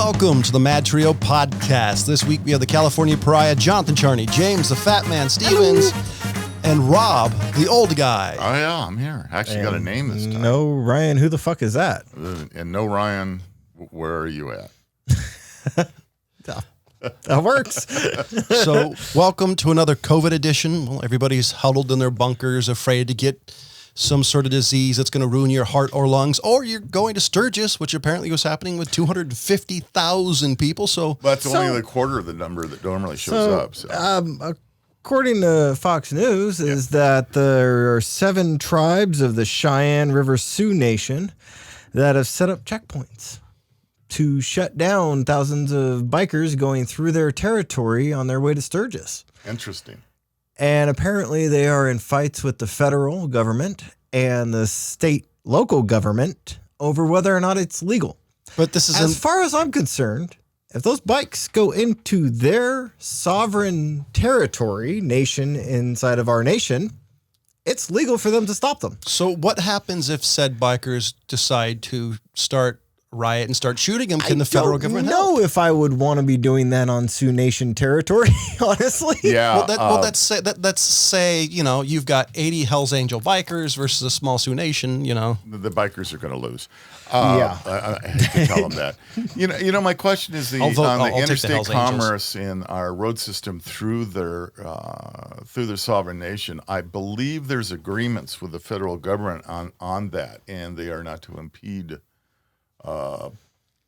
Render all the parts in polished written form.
Welcome to the MadTrio podcast. This week we have the California Pariah, Jonathan Charney, James the Fat Man Stevens, and Rob the Old Guy. Oh yeah, I'm here. Actually got a name this time. No, Ryan, who the fuck is that? And no, Ryan, where are you at? That works. So, welcome to another COVID edition. Well, everybody's huddled in their bunkers, afraid to get some sort of disease that's going to ruin your heart or lungs, or you're going to Sturgis, which apparently was happening with 250,000 people. So That's only a quarter of the number that normally shows up. So. According to Fox News, is that there are 7 tribes of the Cheyenne River Sioux Nation that have set up checkpoints to shut down thousands of bikers going through their territory on their way to Sturgis. Interesting. And apparently they are in fights with the federal government and the state local government over whether or not it's legal. But this is as far as I'm concerned, if those bikes go into their sovereign territory, nation inside of our nation, it's legal for them to stop them. So what happens if said bikers decide to start riot and start shooting them? Can the federal government help? I don't know if I would want to be doing that on Sioux Nation territory, honestly. Yeah. Let's say, you know, you've got 80 Hells Angel bikers versus a small Sioux Nation, you know. The bikers are going to lose. Yeah. I hate to tell them that. You know, my question is on the interstate commerce in our road system through their sovereign nation. I believe there's agreements with the federal government on that, and they are not to impede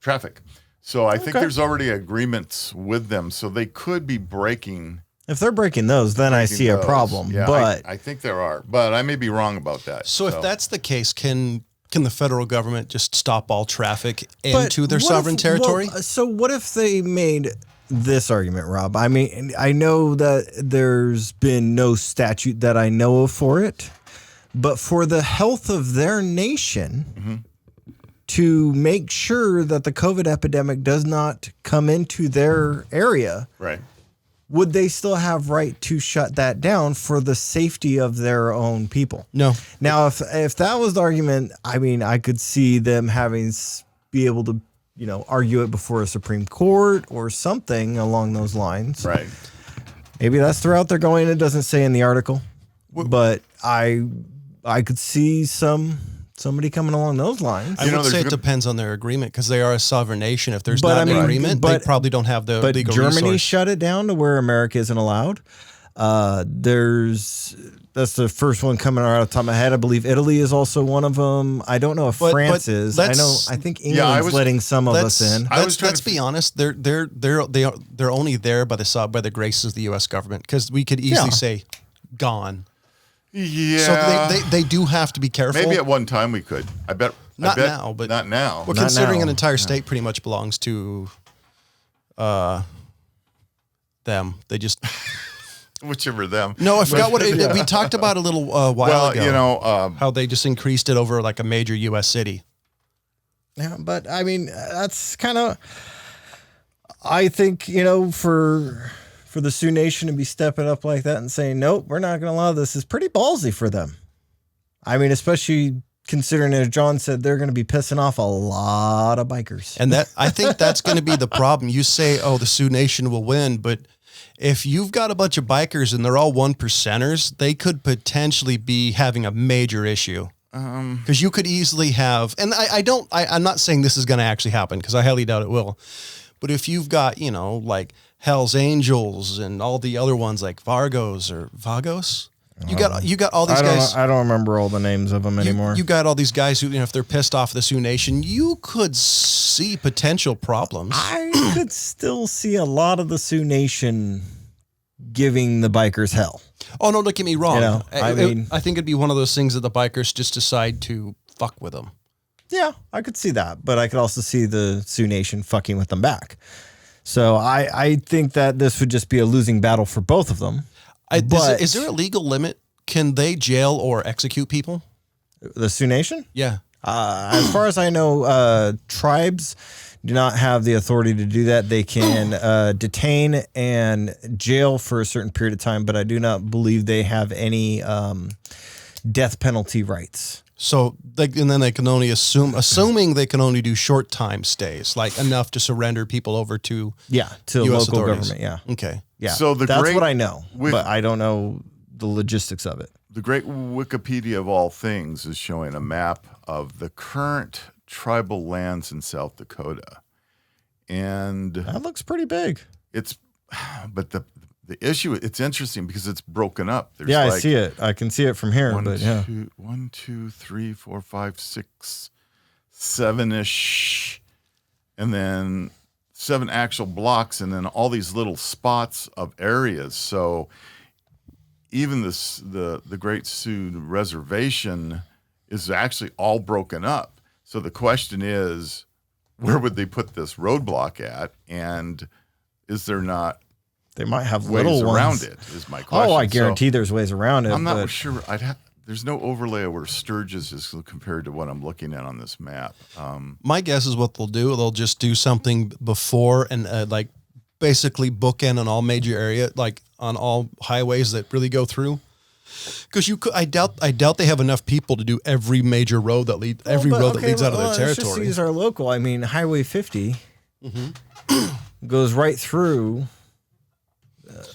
traffic. So I think there's already agreements with them. So they could be breaking. If they're breaking those, then I see a problem. Yeah, but I think there are. But I may be wrong about that. So if that's the case, can the federal government just stop all traffic into their sovereign territory? So what if they made this argument, Rob? I mean, I know that there's been no statute that I know of for it, but for the health of their nation, to make sure that the COVID epidemic does not come into their area, right? Would they still have right to shut that down for the safety of their own people? No. Now, if that was the argument, I mean, I could see them be able to, you know, argue it before a Supreme Court or something along those lines. Right. Maybe that's the route they're going. It doesn't say in the article, but I could see somebody coming along those lines. I would say it depends on their agreement because they are a sovereign nation. If there's not an agreement, they probably don't have the legal Germany resource. shut it down to where America isn't allowed. That's the first one coming out of the top of my head. I believe Italy is also one of them. I don't know if France is. I think England's letting some of us in. Let's be honest. They're only there by the graces of the U.S. government because we could easily say gone. Yeah. So they do have to be careful. Maybe at one time we could. I bet not now. Well, considering an entire state pretty much belongs to them. They just whichever them. No, I forgot what we talked about a little while ago. You know how they just increased it over like a major U.S. city. Yeah, but I mean that's kind of. I think for the Sioux Nation to be stepping up like that and saying, nope, we're not going to allow this is pretty ballsy for them. I mean, especially considering, as John said, they're going to be pissing off a lot of bikers. And I think that's going to be the problem. You say, the Sioux Nation will win, but if you've got a bunch of bikers and they're all 1%ers, they could potentially be having a major issue. Because you could easily have, and I'm not saying this is going to actually happen because I highly doubt it will. But if you've got, like Hell's Angels and all the other ones like Vagos, you got all these guys. I don't remember all the names of them anymore. You got all these guys who, if they're pissed off the Sioux Nation, you could see potential problems. I could still see a lot of the Sioux Nation giving the bikers hell. Oh no, don't get me wrong. I think it'd be one of those things that the bikers just decide to fuck with them. Yeah, I could see that, but I could also see the Sioux Nation fucking with them back. So I think that this would just be a losing battle for both of them. Is there a legal limit? Can they jail or execute people? The Sioux Nation? Yeah. As far as I know, tribes do not have the authority to do that. They can detain and jail for a certain period of time, but I do not believe they have any death penalty rights. So, and then they can only assuming they can only do short time stays, like enough to surrender people over to to US local authorities. government. Yeah. Okay. Yeah. So that's what I know, but I don't know the logistics of it. The great Wikipedia of all things is showing a map of the current tribal lands in South Dakota. And that looks pretty big. But the issue, it's interesting because it's broken up. There's I see it. I can see it from here. 1, 2, 3, 4, 5, 6, 7-ish, and then 7 actual blocks, and then all these little spots of areas. So even the Great Sioux Reservation is actually all broken up. So the question is, where would they put this roadblock at? And is there not they might have ways little around ones. it? Is my question. Oh, I guarantee there's ways around it. I'm not sure. There's no overlay of where Sturgis is compared to what I'm looking at on this map. My guess is what they'll do. They'll just do something before and like basically bookend on all major area, like on all highways that really go through. Because I doubt they have enough people to do every major road that leads that leads out of their territory. Let's just use our local. I mean, Highway 50 goes right through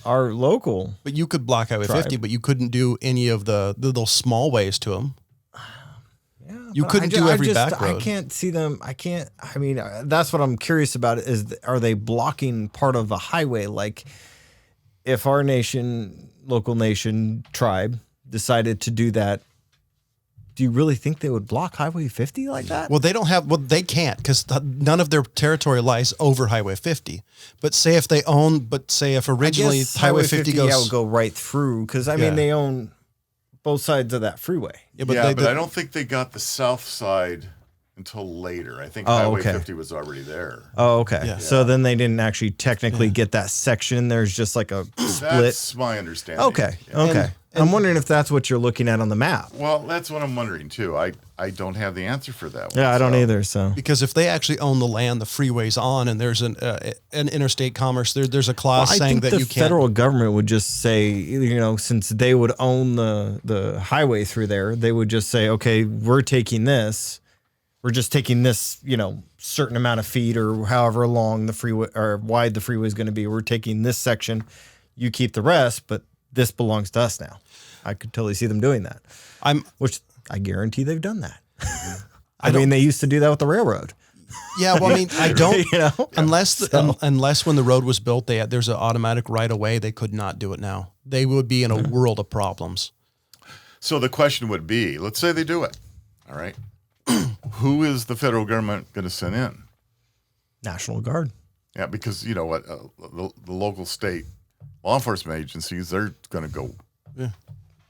our local. But you could block Highway 50, but you couldn't do any of the little small ways to them. Yeah, you couldn't do every back road. I can't see them. I mean, that's what I'm curious about is, are they blocking part of a highway? Like if our local nation tribe decided to do that, do you really think they would block Highway 50 like that? Well, they can't because none of their territory lies over Highway 50. But say if originally Highway 50 goes, would go right through because mean they own both sides of that freeway. Yeah, but I don't think they got the south side until later. I think Highway 50 was already there. Oh, okay. Yeah. So then they didn't actually technically get that section. There's just like a split. That's my understanding. Okay. Yeah. Okay. I'm wondering if that's what you're looking at on the map. Well, that's what I'm wondering too. I don't have the answer for that one. Yeah, I don't either. So because if they actually own the land, the freeway's on, and there's an interstate commerce, there's a clause saying that you can't. The federal government would just say, since they would own the highway through there, they would just say, okay, we're taking this. We're just taking this, certain amount of feet or however long the freeway or wide the freeway is going to be. We're taking this section. You keep the rest, but this belongs to us now. I could totally see them doing that. Which I guarantee they've done that. I mean, they used to do that with the railroad. Yeah, well, I mean, I don't, unless when the road was built, there's an automatic right of way. They could not do it now. They would be in a world of problems. So the question would be, let's say they do it. All right. Who is the federal government going to send in? National Guard. Yeah, because you know what, the local state law enforcement agencies, they're going to go. Yeah.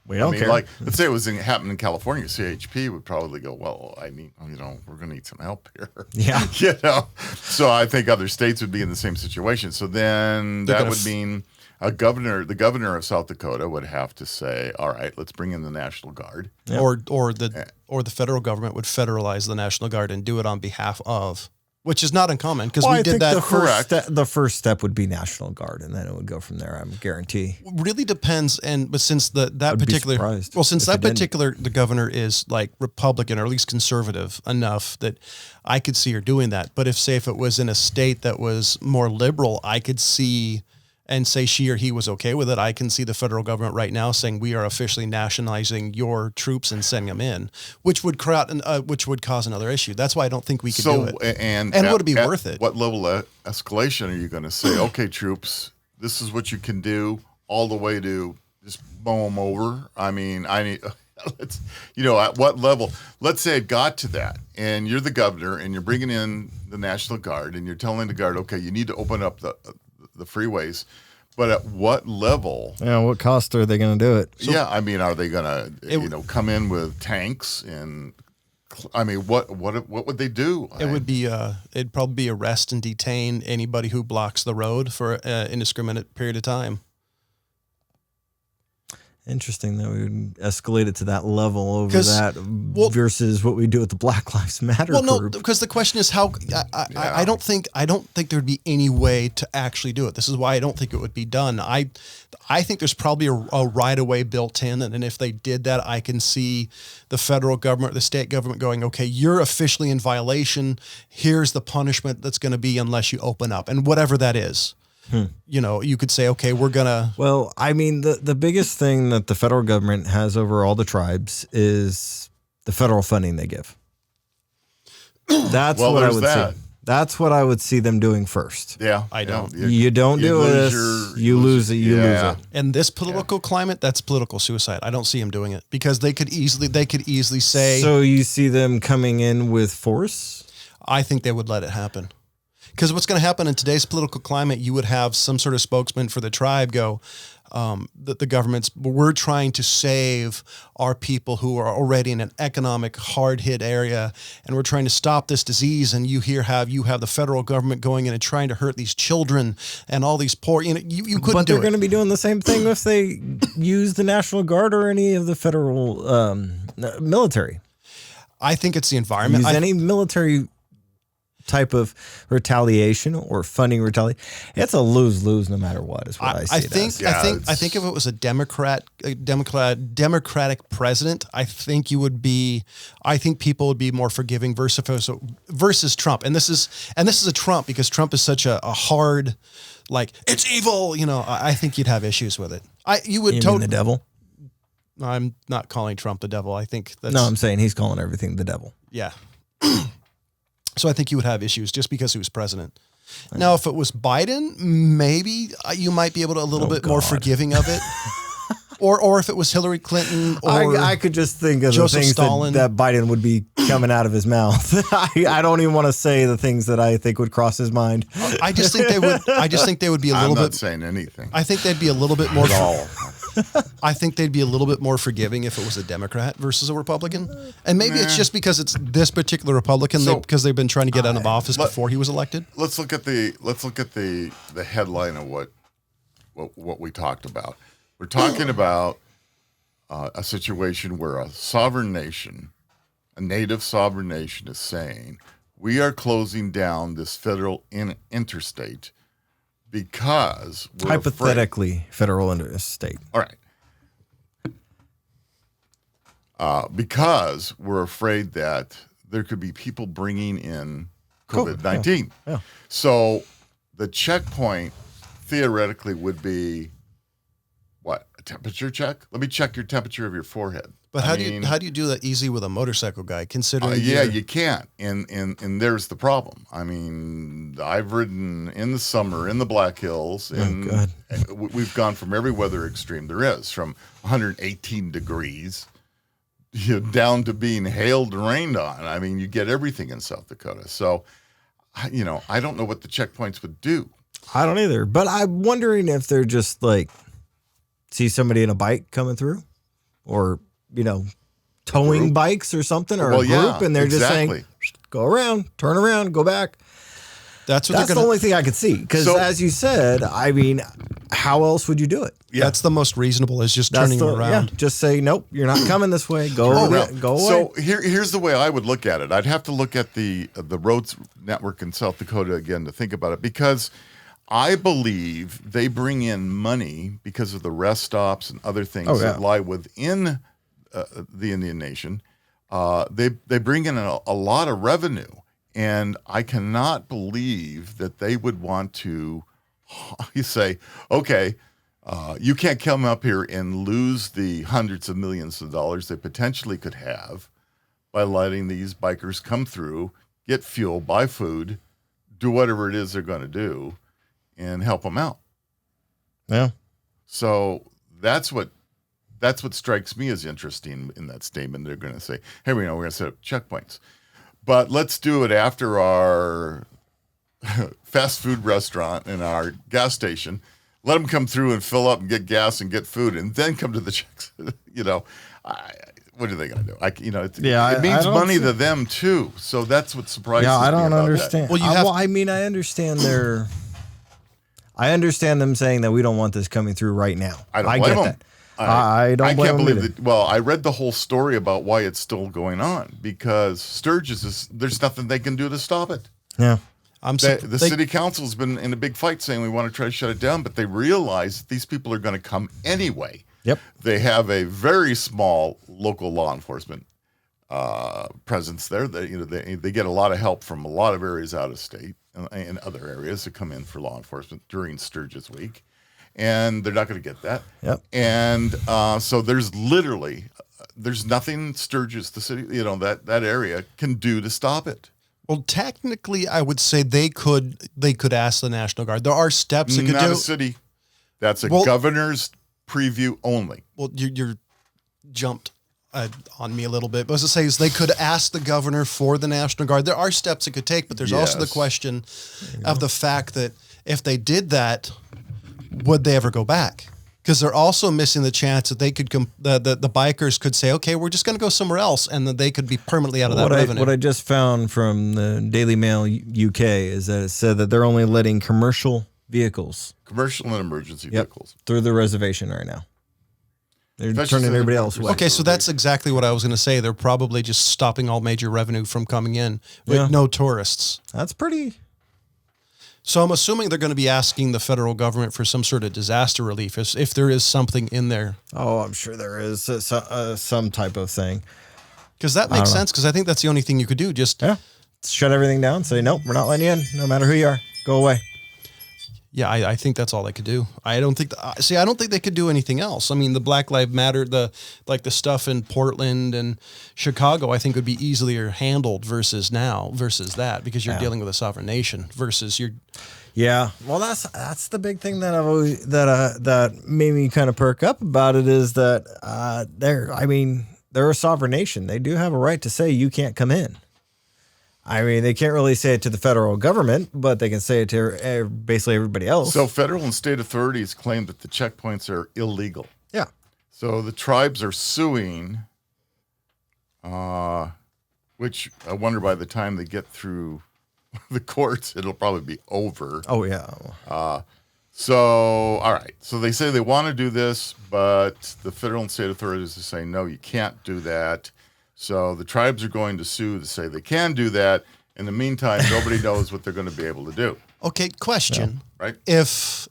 We don't care. Like, let's say it was happening in California, CHP would probably go, well, we're going to need some help here. Yeah. So I think other states would be in the same situation. So then that would mean the governor of South Dakota would have to say, all right, let's bring in the National Guard. Yep. Or the federal government would federalize the National Guard and do it on behalf of, which is not uncommon because we did that. The first step would be National Guard, and then it would go from there. I guarantee. Really depends, but since the governor is like Republican or at least conservative enough that I could see her doing that. But if it was in a state that was more liberal, I could see. And say she or he was okay with it, I can see the federal government right now saying we are officially nationalizing your troops and sending them in, which would cause another issue. That's why I don't think we could do it. And would it be worth it? What level of escalation are you going to say? Okay, troops, this is what you can do, all the way to just mow them over. I mean, let's, at what level? Let's say it got to that, and you're the governor, and you're bringing in the National Guard, and you're telling the Guard, okay, you need to open up the freeways, but at what level? Yeah, what cost are they going to do it? So, are they going to come in with tanks and? What would they do? It would be it'd probably be arrest and detain anybody who blocks the road for an indiscriminate period of time. Interesting that we would escalate it to that level over that versus what we do with the Black Lives Matter group. No, because the question is how. I don't think there would be any way to actually do it. This is why I don't think it would be done. I think there's probably a right of way built in, and if they did that, I can see the federal government, the state government going, okay, you're officially in violation. Here's the punishment that's going to be unless you open up, and whatever that is. You know, you could say, okay, we're going to... Well, I mean, the biggest thing that the federal government has over all the tribes is the federal funding they give. That's what I would see. That's what I would see them doing first. Yeah. I don't. You don't do this, you lose it, you lose it. In this political climate, that's political suicide. I don't see them doing it because they could easily say... So you see them coming in with force? I think they would let it happen. Because what's going to happen in today's political climate, you would have some sort of spokesman for the tribe go, that the government's, we're trying to save our people who are already in an economic hard-hit area, and we're trying to stop this disease, and you have the federal government going in and trying to hurt these children and all these poor, you couldn't do it. But they're going to be doing the same thing if they use the National Guard or any of the federal military. I think it's the environment. Use any military type of retaliation or funding retaliation, it's a lose-lose no matter what is what I see. I think if it was a Democratic president, I think people would be more forgiving versus Trump. And this is a Trump because Trump is such a hard, like, it's evil, I think you'd have issues with it. You mean the devil? I'm not calling Trump the devil. I think that's... No, I'm saying he's calling everything the devil. Yeah. So I think you would have issues just because he was president. Now, if it was Biden, maybe you might be able to a little bit more forgiving of it. or if it was Hillary Clinton or I could just think of Joseph the things Stalin. that Biden would be coming out of his mouth. I don't even want to say the things that I think would cross his mind. I just think they would be a little bit... I'm not saying anything. I think they'd be a little bit more... At all. I think they'd be a little bit more forgiving if it was a Democrat versus a Republican. And maybe it's just because it's this particular Republican because they've been trying to get out of office before he was elected. Let's look at the headline of what we talked about. We're talking about a situation where a sovereign nation, a native sovereign nation, is saying we are closing down this federal interstate because we're hypothetically federal interstate. All right. Because we're afraid that there could be people bringing in COVID-19. Yeah. So the checkpoint theoretically would be what? A temperature check? Let me check your temperature of your forehead. But how do you do that easy with a motorcycle guy? Considering you can't, and there's the problem. I mean, I've ridden in the summer in the Black Hills, and we've gone from every weather extreme there is, from 118 degrees down to being hailed and rained on. I mean, you get everything in South Dakota. So, I don't know what the checkpoints would do. I don't either, but I'm wondering if they're just like see somebody in a bike coming through, or towing bikes or something, or a group, and they're just saying, go around, turn around, go back. That's the only thing I could see. Because as you said, I mean, how else would you do it? Yeah. That's the most reasonable, is just turning around. Yeah, just say, nope, you're not coming this way. Go away. So here's the way I would look at it. I'd have to look at the roads network in South Dakota again to think about it, because I believe they bring in money because of the rest stops and other things that lie within the Indian Nation. They bring in a lot of revenue, and I cannot believe that they would want to say, okay, you can't come up here and lose the hundreds of millions of dollars they potentially could have by letting these bikers come through, get fuel, buy food, do whatever it is they're going to do, and help them out. Yeah. So that's what strikes me as interesting in that statement. They're going to say, hey, we're going to set up checkpoints, but let's do it after our fast food restaurant and our gas station. Let them come through and fill up and get gas and get food, and then come to the checks. What are they going to do? It means money to them too. So that's what surprises me. Yeah, I don't understand. That. I understand I understand them saying that we don't want this coming through right now. I don't blame them. I don't blame can't believe them that. Well, I read the whole story about why it's still going on because Sturgis there's nothing they can do to stop it. Yeah. The city council's been in a big fight saying we want to try to shut it down, but they realize that these people are going to come anyway. Yep. They have a very small local law enforcement presence there. They get a lot of help from a lot of areas out of state and other areas to come in for law enforcement during Sturgis week, and they're not going to get that. Yep. And so there's nothing Sturgis, the city, that area can do to stop it. Well, technically, I would say they could ask the National Guard. There are steps they could do. Not a city. That's a governor's preview only. Well, you're jumped on me a little bit. But as I say, is they could ask the governor for the National Guard. There are steps it could take, but there's also the question of the fact that if they did that, would they ever go back? Because they're also missing the chance that they could the bikers could say, okay, we're just going to go somewhere else, and then they could be permanently out of that revenue. What I just found from the Daily Mail UK is that it said that they're only letting commercial and emergency vehicles through the reservation right now. They're turning everybody else away. Okay, so that's exactly what I was going to say. They're probably just stopping all major revenue from coming in with no tourists. That's pretty. So I'm assuming they're going to be asking the federal government for some sort of disaster relief if there is something in there. Oh, I'm sure there is some type of thing. Because that makes sense, because I think that's the only thing you could do. Just shut everything down. Say, nope, we're not letting you in, no matter who you are. Go away. Yeah, I think that's all they could do. I don't think they could do anything else. I mean, the Black Lives Matter, the stuff in Portland and Chicago, I think would be easier handled versus that, because you're dealing with a sovereign nation versus you're. Yeah, well, that's the big thing that I've always that made me kind of perk up about it is that they're a sovereign nation. They do have a right to say you can't come in. I mean, they can't really say it to the federal government, but they can say it to basically everybody else. So federal and state authorities claim that the checkpoints are illegal. Yeah. So the tribes are suing, which I wonder by the time they get through the courts, it'll probably be over. Oh, yeah. So, all right. So they say they want to do this, but the federal and state authorities are saying, no, you can't do that. So the tribes are going to sue to say they can do that. In the meantime, nobody knows what they're going to be able to do. Okay, question. Yeah, right? If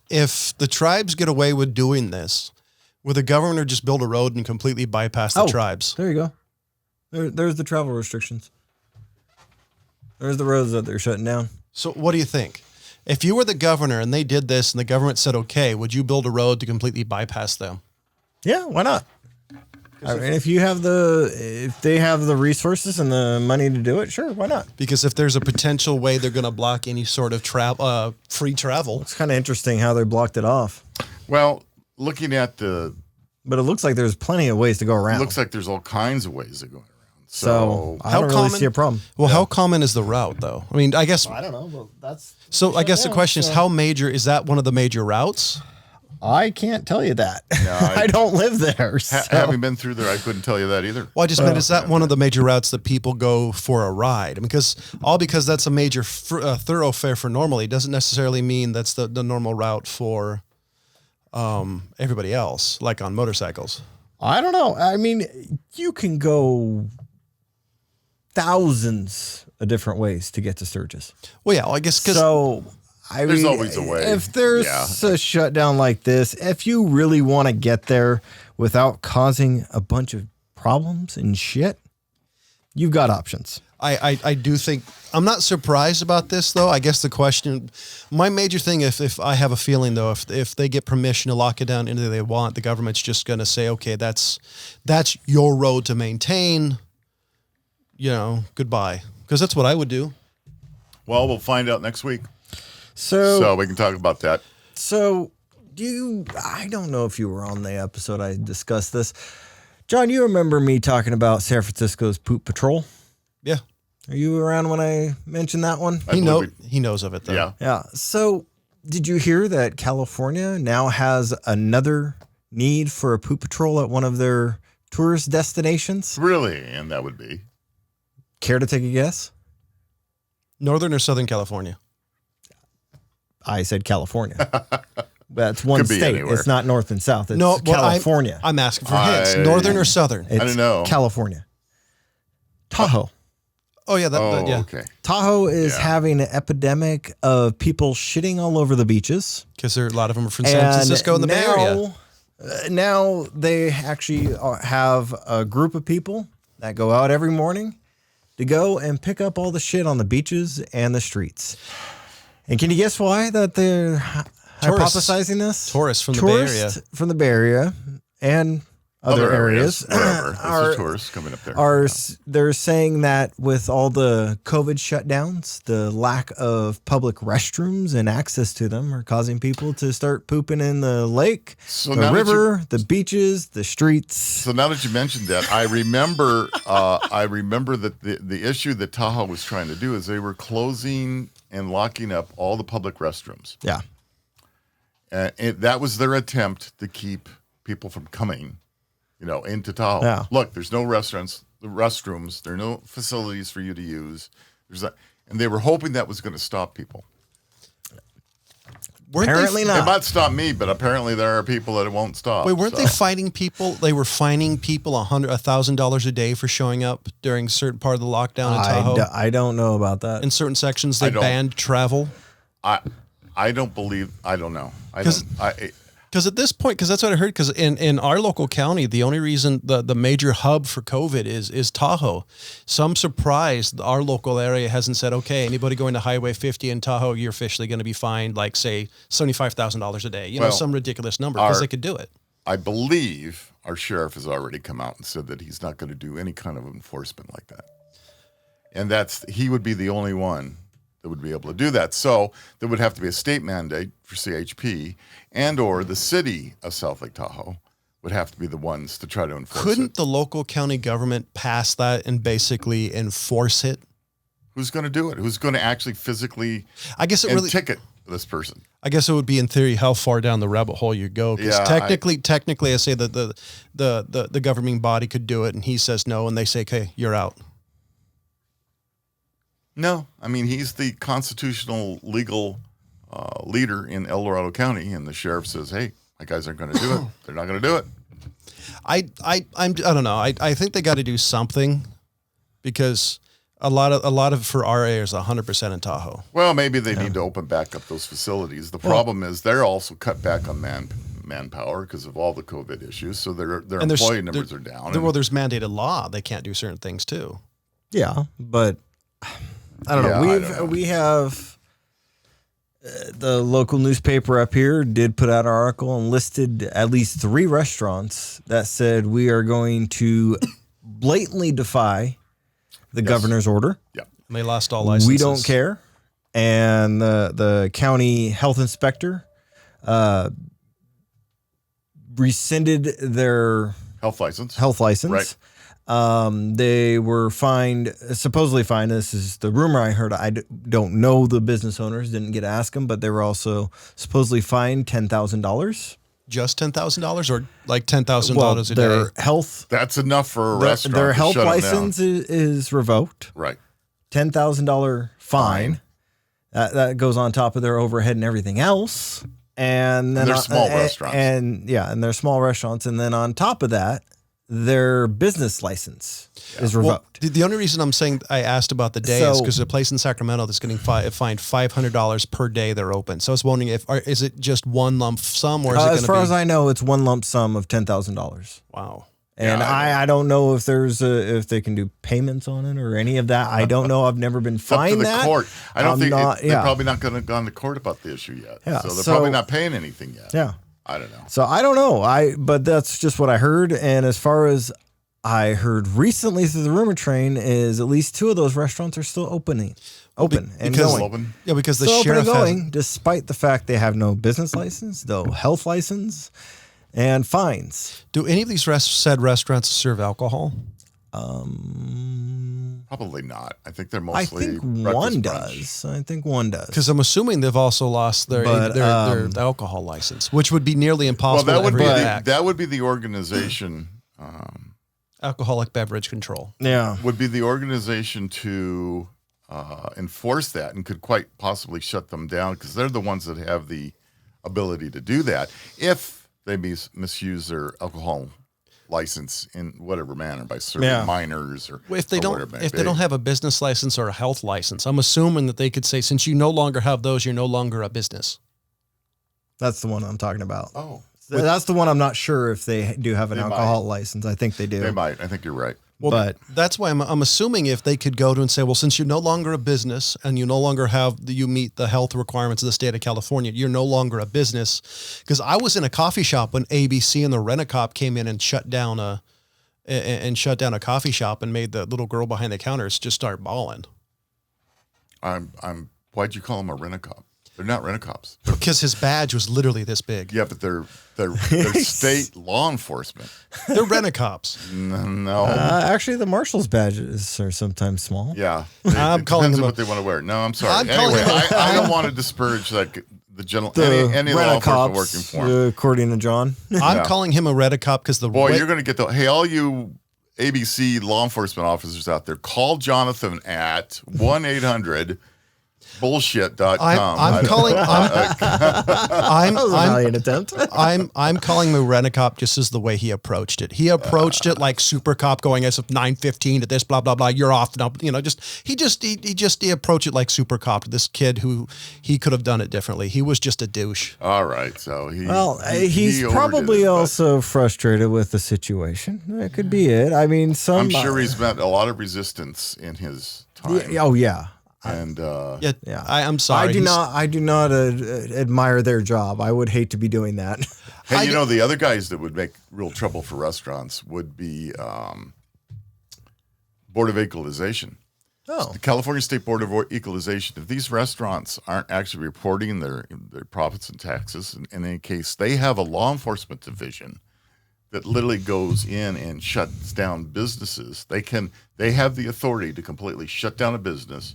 the tribes get away with doing this, would the governor just build a road and completely bypass the tribes? There you go. There's the travel restrictions. There's the roads that they're shutting down. So what do you think? If you were the governor and they did this and the government said, okay, would you build a road to completely bypass them? Yeah, why not? I mean, if they have the resources and the money to do it, sure, why not? Because if there's a potential way they're going to block any sort of free travel. It's kind of interesting how they blocked it off. Well, looking at but it looks like there's plenty of ways to go around. It looks like there's all kinds of ways to go around. So I don't really see a problem. Well, how common is the route, though? I mean, I guess. I don't know. Well, that's. So I guess the question is, how major is that? One of the major routes? I can't tell you that. No, I don't live there. So. Having been through there, I couldn't tell you that either. Well, I just meant, is that one of the major routes that people go for a ride? Because that's a major thoroughfare for normally doesn't necessarily mean that's the normal route for everybody else, like on motorcycles. I don't know. I mean, you can go thousands of different ways to get to Sturgis. Well, yeah, I guess because there's always a way. If there's a shutdown like this, if you really want to get there without causing a bunch of problems and shit, you've got options. I do think, I'm not surprised about this, though. I guess the question, my major thing, if I have a feeling, though, if they get permission to lock it down anything they want, the government's just going to say, okay, that's your road to maintain, goodbye. Because that's what I would do. Well, we'll find out next week. So we can talk about that. So I don't know if you were on the episode I discussed this. John, you remember me talking about San Francisco's poop patrol? Yeah. Are you around when I mentioned that one? He knows of it, though. Yeah. Yeah. So did you hear that California now has another need for a poop patrol at one of their tourist destinations? Really? And that would be? Care to take a guess? Northern or Southern California? I said California. That's one state. Anywhere. It's not north and south. It's California. I'm asking for hints. Northern or southern? It's I don't know. California. Tahoe. Oh, yeah. Yeah. Okay. Tahoe is having an epidemic of people shitting all over the beaches. Because a lot of them are from San Francisco and the Bay Area. Now they actually have a group of people that go out every morning to go and pick up all the shit on the beaches and the streets. And can you guess why that they're hypothesizing this? Tourists from the Bay Area. From the Bay Area and other areas. Whatever. Tourists coming up there. They're saying that with all the COVID shutdowns, the lack of public restrooms and access to them are causing people to start pooping in the lake, the river, the beaches, the streets. So now that you mentioned that, I remember that the issue that Tahoe was trying to do is they were closing and locking up all the public restrooms. Yeah. That was their attempt to keep people from coming, into Tahoe. Yeah. Look, there's no restrooms. There are no facilities for you to use. And they were hoping that was going to stop people. Apparently not. It might stop me, but apparently there are people that it won't stop. Wait, weren't they fining people? They were fining people $1,000 a day for showing up during a certain part of the lockdown in Tahoe? I don't know about that. In certain sections, they banned travel? I don't know. Because at this point, because that's what I heard, because in our local county, the only reason the major hub for COVID is Tahoe. So I'm surprised our local area hasn't said, okay, anybody going to Highway 50 in Tahoe, you're officially going to be fined, like, say, $75,000 a day. Some ridiculous number, because they could do it. I believe our sheriff has already come out and said that he's not going to do any kind of enforcement like that. And he would be the only one that would be able to do that. So there would have to be a state mandate for CHP, and or the city of South Lake Tahoe would have to be the ones to try to enforce it. Couldn't the local county government pass that and basically enforce it? Who's going to do it? Who's going to actually physically ticket this person? I guess it would be, in theory, how far down the rabbit hole you go. Because technically, I say that the governing body could do it, and he says no, and they say, okay, you're out. No, I mean, he's the constitutional legal leader in El Dorado County, and the sheriff says, hey, my guys aren't going to do it. They're not going to do it. I don't know. I think they got to do something, because a lot of for our area is 100% in Tahoe. Well, maybe they need to open back up those facilities. The problem is they're also cut back on manpower because of all the COVID issues. So their employee numbers are down. There's mandated law. They can't do certain things too. Yeah, but I don't know. We have the local newspaper up here did put out an article and listed at least 3 restaurants that said we are going to blatantly defy the governor's order. Yeah, they lost all licenses. We don't care, and the county health inspector rescinded their health license. Right. They were supposedly fined. This is the rumor I heard. I don't know the business owners, didn't get to ask them, but they were also supposedly fined $10,000. Just $10,000 or like $10,000 a day? Their health. That's enough for a restaurant. Their health license is revoked. Right. $10,000 fine. That goes on top of their overhead and everything else. And then they're small restaurants. And they're small restaurants. And then on top of that, their business license is revoked. Well, the only reason I'm saying I asked about the day is because a place in Sacramento that's getting fined $500 per day they're open. So I was wondering is it just one lump sum, or is it going to be? As far as I know, it's one lump sum of $10,000. Wow. And I don't know if if they can do payments on it or any of that. I don't know. I've never been fined that. Up to the court. I don't think they're probably not going to go to court about the issue yet. Yeah, so they're probably not paying anything yet. Yeah. I don't know. So I don't know. But that's just what I heard. And as far as I heard recently through the rumor train, is at least 2 of those restaurants are still open and going. Yeah, because the still sheriff going, despite the fact they have no business license, no health license, and fines. Do any of these said restaurants serve alcohol? Probably not. I think they're mostly. I think one does. Because I'm assuming they've also lost their alcohol license, which would be nearly impossible. Well, that would be the organization. Alcoholic Beverage Control. Yeah, would be the organization to enforce that, and could quite possibly shut them down, because they're the ones that have the ability to do that if they misuse their alcohol license in whatever manner by serving minors or if they don't have a business license or a health license. I'm assuming that they could say, since you no longer have those, you're no longer a business. That's the one I'm talking about. Oh, that's the one I'm not sure if they do have an alcohol license. I think they do. They might. I think you're right. Well, but that's why I'm assuming if they could go to and say, well, since you're no longer a business and you no longer you meet the health requirements of the state of California, you're no longer a business. Because I was in a coffee shop when ABC and the Rent-A-Cop came in and shut down a coffee shop and made the little girl behind the counters just start bawling. Why'd you call them a Rent-A-Cop? They're not Rent-A-Cops. Because his badge was literally this big. Yeah, but they're state law enforcement. They're Rent-A-Cops. No. Actually, the marshal's badges are sometimes small. Yeah. I'm calling them what they want to wear. No, I'm sorry. Anyway, I don't want to disparage like any law enforcement working for him. According to John. I'm calling him a Rent-A-Cop because you're going to get hey, all you ABC law enforcement officers out there, call Jonathan at 1-800 bullshit.com. I'm calling I'm calling him a Rent-A-Cop just as the way he approached it. He approached it like Super Cop going as of 9:15 to this, blah, blah, blah. You're off now. He approached it like Super Cop to this kid who he could have done it differently. He was just a douche. All right. So he's probably also frustrated with the situation. That could be it. I mean, I'm sure he's met a lot of resistance in his time. Yeah. And I'm sorry. I do not admire their job. I would hate to be doing that. Hey, the other guys that would make real trouble for restaurants would be Board of Equalization. Oh, the California State Board of Equalization. If these restaurants aren't actually reporting their profits and taxes, in any case, they have a law enforcement division that literally goes in and shuts down businesses. They have the authority to completely shut down a business.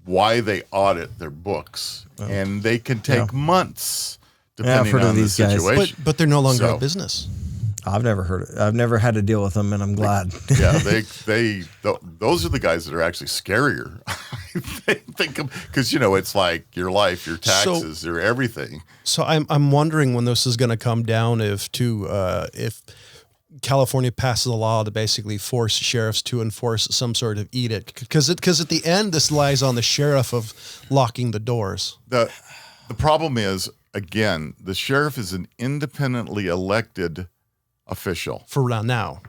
Why they audit their books, and they can take months depending on the situation. But they're no longer a business. I've never had to deal with them, and I'm glad. Yeah, those are the guys that are actually scarier. I think because it's like your life, your taxes, your everything. So I'm wondering when this is going to come down if California passes a law to basically force sheriffs to enforce some sort of edict, because at the end this lies on the sheriff of locking the doors. The problem is, again, the sheriff is an independently elected official for now,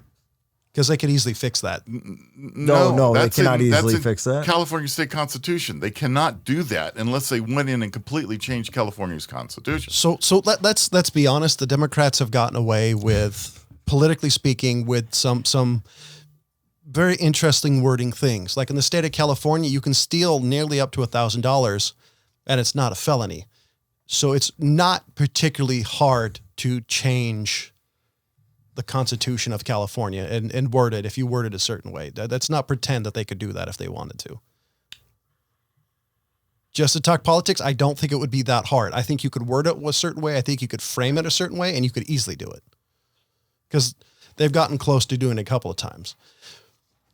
because they could easily fix that. No, they cannot easily fix that. California state constitution. They cannot do that unless they went in and completely changed California's constitution. So let's be honest. The Democrats have gotten away with, politically speaking, with some very interesting wording things. Like in the state of California, you can steal nearly up to $1,000 and it's not a felony. So it's not particularly hard to change the Constitution of California and word it if you word it a certain way. That's not pretend that they could do that if they wanted to. Just to talk politics, I don't think it would be that hard. I think you could word it a certain way. I think you could frame it a certain way, and you could easily do it. Because they've gotten close to doing it a couple of times.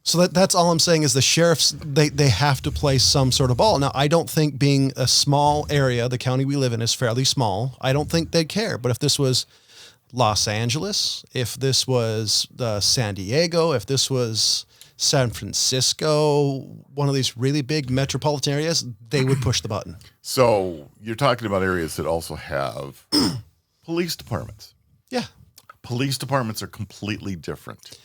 So that's all I'm saying is the sheriffs, they have to play some sort of ball. Now, I don't think, being a small area, the county we live in is fairly small, I don't think they'd care. But if this was Los Angeles, if this was San Diego, if this was San Francisco, one of these really big metropolitan areas, they would push the button. So you're talking about areas that also have police departments. Yeah. Police departments are completely different.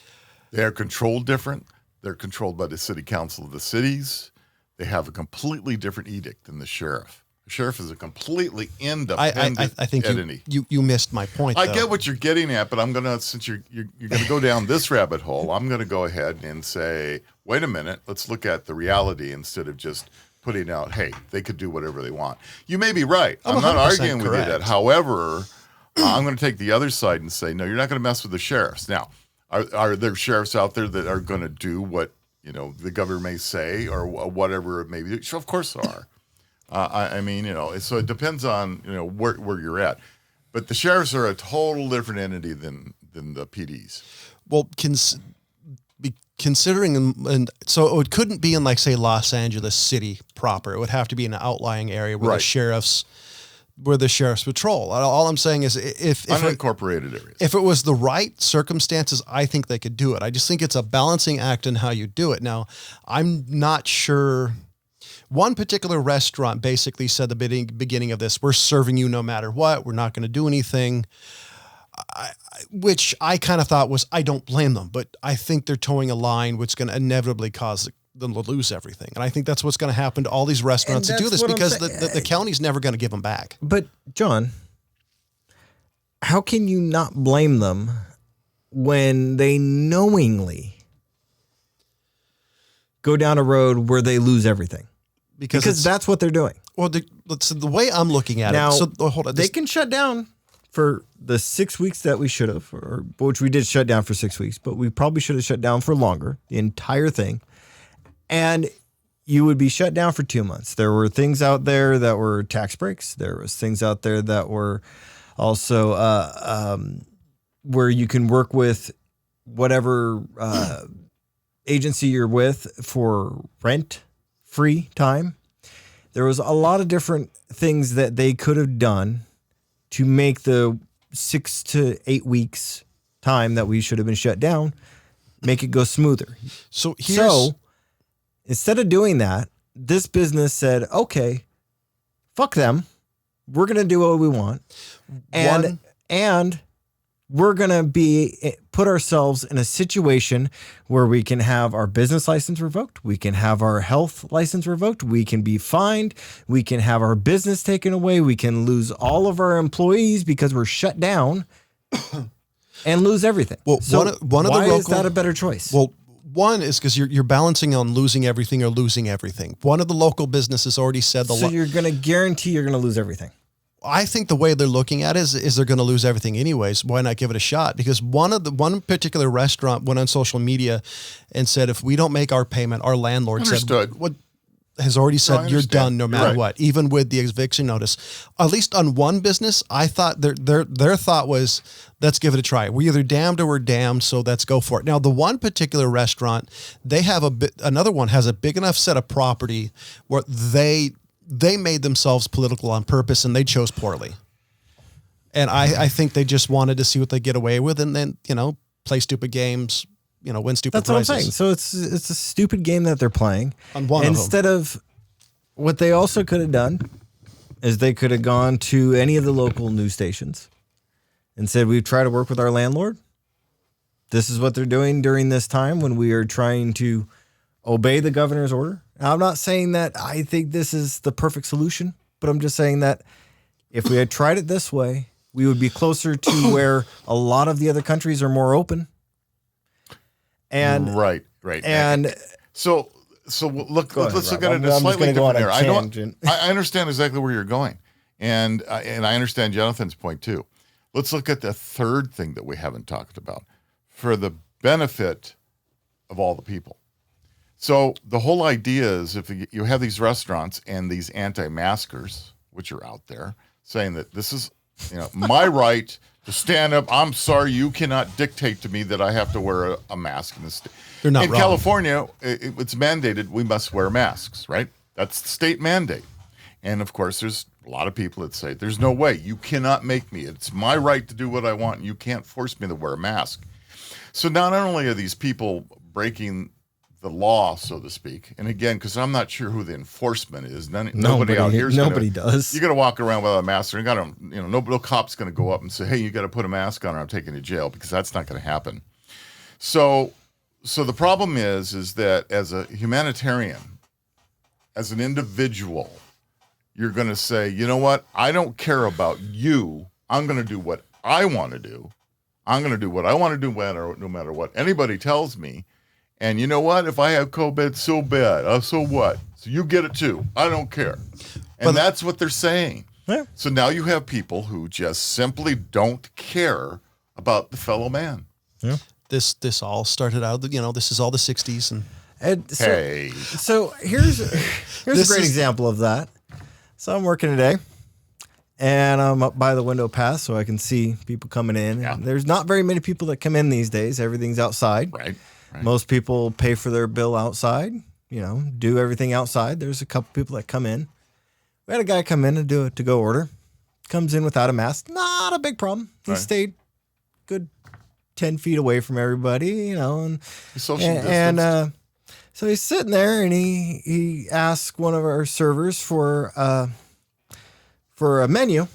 They are controlled different. They're controlled by the city council of the cities. They have a completely different edict than the sheriff. The sheriff is a completely independent I think entity. You missed my point. I get what you're getting at, but I'm gonna, since you're gonna go down this rabbit hole, I'm gonna go ahead and say, wait a minute, let's look at the reality instead of just putting out, hey, they could do whatever they want. You may be right. I'm not arguing with you that. However, I'm going to take the other side and say, no, you're not going to mess with the sheriffs. Now, are there sheriffs out there that are going to do what the governor may say or whatever it may be? Sure, of course there are. I mean, so it depends on where you're at. But the sheriffs are a total different entity than the PDs. Well, considering, and so it couldn't be in, like, say, Los Angeles City proper. It would have to be an outlying area where the sheriffs where the sheriff's patrol. All I'm saying is if unincorporated areas. If it was the right circumstances, I think they could do it. I just think it's a balancing act in how you do it. Now, I'm not sure. One particular restaurant basically said the beginning of this, we're serving you no matter what. We're not going to do anything, which I kind of thought was, I don't blame them, but I think they're towing a line which is going to inevitably cause them to lose everything. And I think that's what's going to happen to all these restaurants that do this because the county's never going to give them back. But John, how can you not blame them when they knowingly go down a road where they lose everything? Because that's what they're doing. Well, the way I'm looking at now, it, so hold on. They can shut down for the 6 weeks that we should have, or which we did shut down for 6 weeks, but we probably should have shut down for longer, the entire thing. And you would be shut down for 2 months. There were things out there that were tax breaks. There was things out there that were also where you can work with whatever agency you're with for rent-free time. There was a lot of different things that they could have done to make the 6 to 8 weeks time that we should have been shut down, make it go smoother. So instead of doing that, this business said, okay, fuck them. We're going to do what we want. And we're going to put ourselves in a situation where we can have our business license revoked. We can have our health license revoked. We can be fined. We can have our business taken away. We can lose all of our employees because we're shut down and lose everything. Well, so why is that a better choice? Well, one is because you're balancing on losing everything or losing everything. One of the local businesses already said so you're going to guarantee you're going to lose everything. I think the way they're looking at it is they're going to lose everything anyways. Why not give it a shot? Because one particular restaurant went on social media and said, if we don't make our payment, our landlord has already said you're done no matter what, even with the eviction notice. At least on one business, I thought their thought was, let's give it a try. We're either damned or we're damned, so let's go for it. Now, the one particular restaurant, they have another one has a big enough set of property where they made themselves political on purpose, and they chose poorly. And I think they just wanted to see what they get away with, and then, play stupid games, win stupid prizes. That's what I'm saying. So it's a stupid game that they're playing. On one Instead of what they also could have done is they could have gone to any of the local news stations and said, we've tried to work with our landlord. This is what they're doing during this time when we are trying to obey the governor's order. Now, I'm not saying that I think this is the perfect solution, but I'm just saying that if we had tried it this way, we would be closer to where a lot of the other countries are more open. And right. And so look, let's look at it a slightly different here. I understand exactly where you're going, and I understand Jonathan's point too. Let's look at the third thing that we haven't talked about for the benefit of all the people. So the whole idea is if you have these restaurants and these anti-maskers, which are out there saying that this is, my right to stand up. I'm sorry, you cannot dictate to me that I have to wear a mask in this state. They're not in wrong. California, it's mandated we must wear masks, right? That's the state mandate. And of course, there's a lot of people that say there's no way. You cannot make me. It's my right to do what I want, and you can't force me to wear a mask. So not only are these people breaking the law, so to speak, and again, because I'm not sure who the enforcement is. Nobody out here. Nobody does. You got to walk around without a mask. You got to, no cop's going to go up and say, "Hey, you got to put a mask on, or I'm taking you to jail," because that's not going to happen. So the problem is that as a humanitarian, as an individual, you're going to say, you know what? I don't care about you. I'm going to do what I want to do. I'm going to do what I want to do, no matter what anybody tells me. And you know what? If I have COVID, so bad. So what? So you get it too. I don't care. And that's what they're saying. Yeah. So now you have people who just simply don't care about the fellow man. Yeah. This all started out, this is all the 60s. So here's a great example of that. So I'm working today, and I'm up by the window pass so I can see people coming in. Yeah. And there's not very many people that come in these days. Everything's outside. Right. Most people pay for their bill outside, do everything outside. There's a couple people that come in. We had a guy come in and do a to-go order, comes in without a mask. Not a big problem. He stayed good 10 feet away from everybody, and social distance. So he's sitting there and he asks one of our servers for a menu.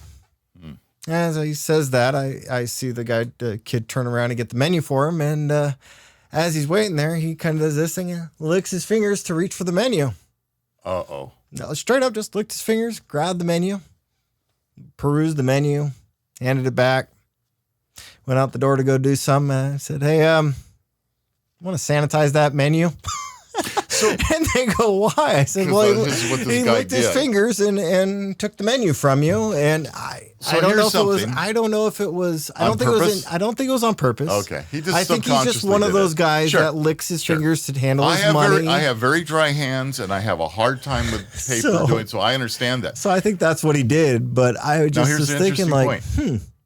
As he says that, I see the kid turn around and get the menu for him. And as he's waiting there, he kind of does this thing and licks his fingers to reach for the menu. Uh-oh. No, straight up just licked his fingers, grabbed the menu, perused the menu, handed it back, went out the door to go do something. I said, hey, want to sanitize that menu? And they go, why? I said, well, he licked his fingers and took the menu from you. And I don't know if it was I don't think it was on purpose. Okay. I think he's just one of those guys that licks his fingers to handle his money. I have very dry hands and I have a hard time with paper doing so. I understand that. So I think that's what he did. But I just was thinking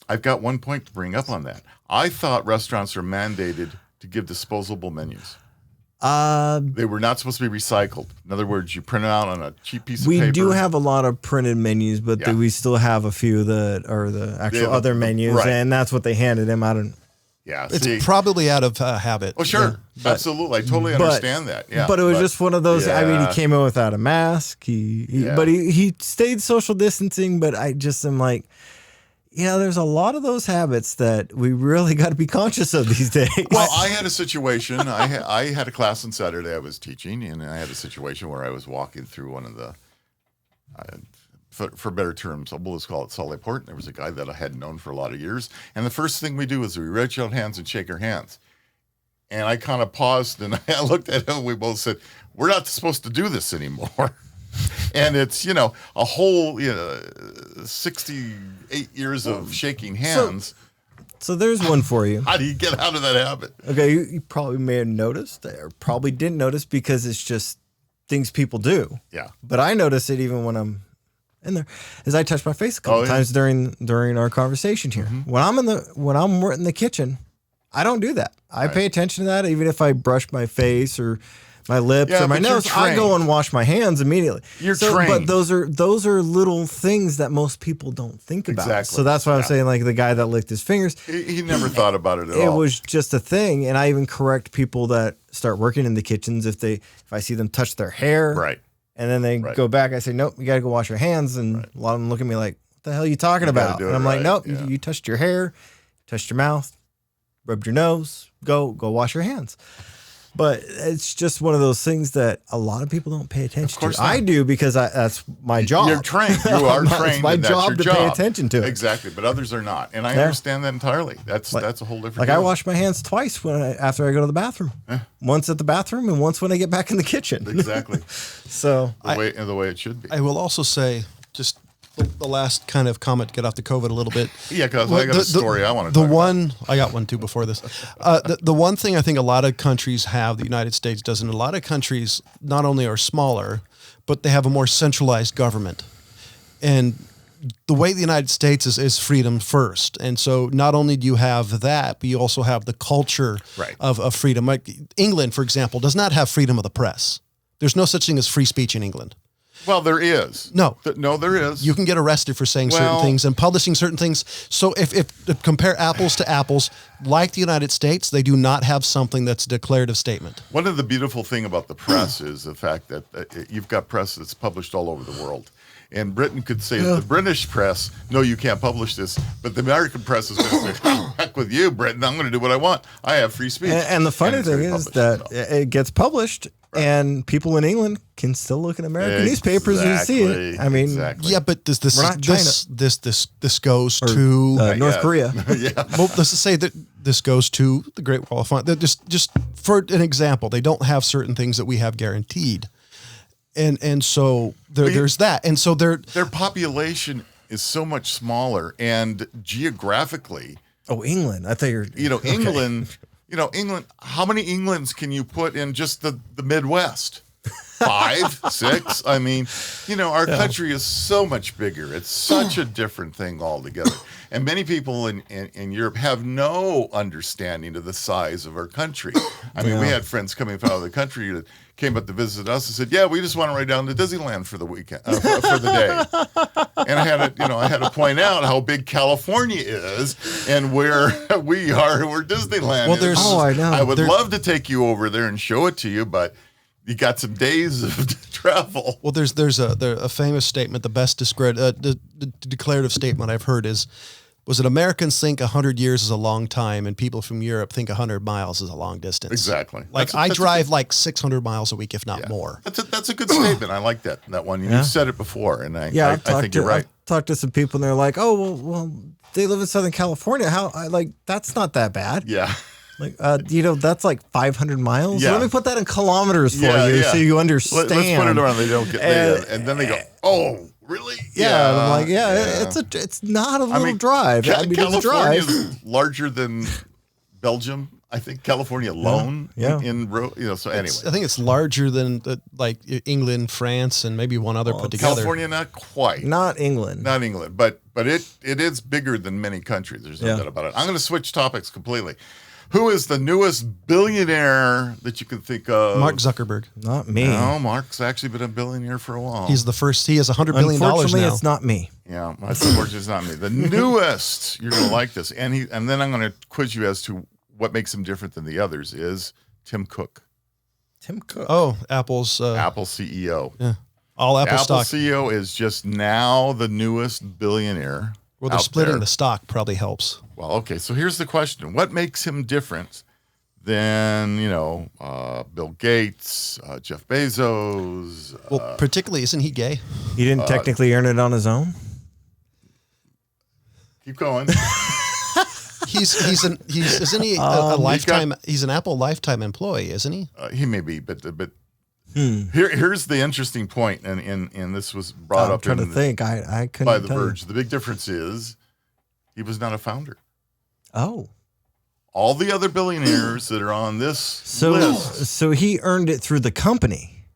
I've got one point to bring up on that. I thought restaurants are mandated to give disposable menus. They were not supposed to be recycled. In other words, you print it out on a cheap piece of paper. We do have a lot of printed menus, but we still have a few that are the actual other menus, and that's what they handed him. I don't. Yeah, it's probably out of habit. Oh, sure, absolutely. I totally understand that. Yeah, but it was just one of those. I mean, he came in without a mask. He stayed social distancing. But I just am like, there's a lot of those habits that we really got to be conscious of these days. Well, I had a situation. I had a class on Saturday I was teaching, and I had a situation where I was walking through one of the, for better terms, we'll just call it Salt Lake Port. And there was a guy that I had known for a lot of years. And the first thing we do is we reach out hands and shake our hands. And I kind of paused, and I looked at him, and we both said, we're not supposed to do this anymore. And it's, a whole 68 years of shaking hands. So there's one for you. How do you get out of that habit? Okay, you probably may have noticed or probably didn't notice because it's just things people do. Yeah. But I notice it even when I'm in there, is I touch my face a couple times during our conversation here. Mm-hmm. When I'm in the kitchen, I don't do that. I pay attention to that even if I brush my face or my lips or my nose. I go and wash my hands immediately. You're trained. But those are little things that most people don't think about. Exactly. So that's why I'm saying, like the guy that licked his fingers. He never thought about it at all. It was just a thing. And I even correct people that start working in the kitchens if I see them touch their hair. Right. And then they go back. I say, nope, you got to go wash your hands. And a lot of them look at me like, what the hell are you talking about? And I'm like, nope, you touched your hair, touched your mouth, rubbed your nose, go wash your hands. But it's just one of those things that a lot of people don't pay attention to. I do because that's my job. You're trained. You are trained. It's my job to pay attention to it. Exactly. But others are not. And I understand that entirely. That's a whole different deal. I wash my hands twice after I go to the bathroom. Once at the bathroom and once when I get back in the kitchen. Exactly. So the way it should be. I will also say, just the last kind of comment, get off the COVID a little bit. Yeah, because I got a story I want to talk about. I got one too before this. The one thing I think a lot of countries have, the United States doesn't, a lot of countries not only are smaller, but they have a more centralized government. And the way the United States is freedom first. And so not only do you have that, but you also have the culture of freedom. Like England, for example, does not have freedom of the press. There's no such thing as free speech in England. Well, there is. No, there is. You can get arrested for saying certain things and publishing certain things. So if compare apples to apples, like the United States, they do not have something that's a declarative statement. One of the beautiful thing about the press is the fact that you've got press that's published all over the world. And Britain could say to the British press, no, you can't publish this. But the American press is going to say, heck with you, Britain. I'm going to do what I want. I have free speech. And the funny thing is that it gets published. And people in England can still look at American newspapers and see it. I mean, yeah, but this goes to North Korea. Well, let's just say that this goes to the Great Wall of Fire. Just for an example, they don't have certain things that we have guaranteed, and so there's that, and so their population is so much smaller, and geographically. Oh, England! I thought you're. England. England, how many Englands can you put in just the Midwest? 5, 6. I mean, our country is so much bigger. It's such a different thing altogether. And many people in Europe have no understanding of the size of our country. I mean, we had friends coming out of the country that came up to visit us and said, "Yeah, we just want to ride down to Disneyland for the weekend, for the day." And I had to point out how big California is and where we are, where Disneyland is. I know. I would love to take you over there and show it to you, but you got some days of travel. Well, there's a famous statement. The best declarative statement I've heard was that Americans think 100 years is a long time, and people from Europe think 100 miles is a long distance. Exactly. Like I drive like 600 miles a week, if not more. That's a good statement. I like that one. You said it before, and I think you're right. I've talked to some people, and they're like, "Oh, well, they live in Southern California. That's not that bad." Yeah. Like, that's like 500 miles. Yeah. Let me put that in kilometers for you so you understand. Let's put it around. They don't get and then they go, "Oh, really?" Yeah. And I'm like, it's not a little drive. California is larger than Belgium. I think California alone so anyway. I think it's larger than like England, France, and maybe one other put together. California, not quite. Not England. But it is bigger than many countries. There's no doubt about it. I'm going to switch topics completely. Who is the newest billionaire that you can think of? Mark Zuckerberg. Not me. No, Mark's actually been a billionaire for a while. He's the first. He has $100 billion now. Unfortunately, it's not me. Yeah, unfortunately, it's not me. The newest, you're going to like this. And then I'm going to quiz you as to what makes him different than the others is Tim Cook. Tim Cook. Oh, Apple's Apple CEO. Yeah. All Apple stock. CEO is just now the newest billionaire. Well, they're splitting the stock probably helps. Well, okay. So here's the question: what makes him different than Bill Gates, Jeff Bezos? Well, particularly, isn't he gay? He didn't technically earn it on his own. Keep going. Isn't he a lifetime? He's an Apple lifetime employee, isn't he? He may be, but here's the interesting point, and this was brought up. I'm trying to think. I couldn't by The Verge. The big difference is he was not a founder. Oh. All the other billionaires that are on this list. So he earned it through the company.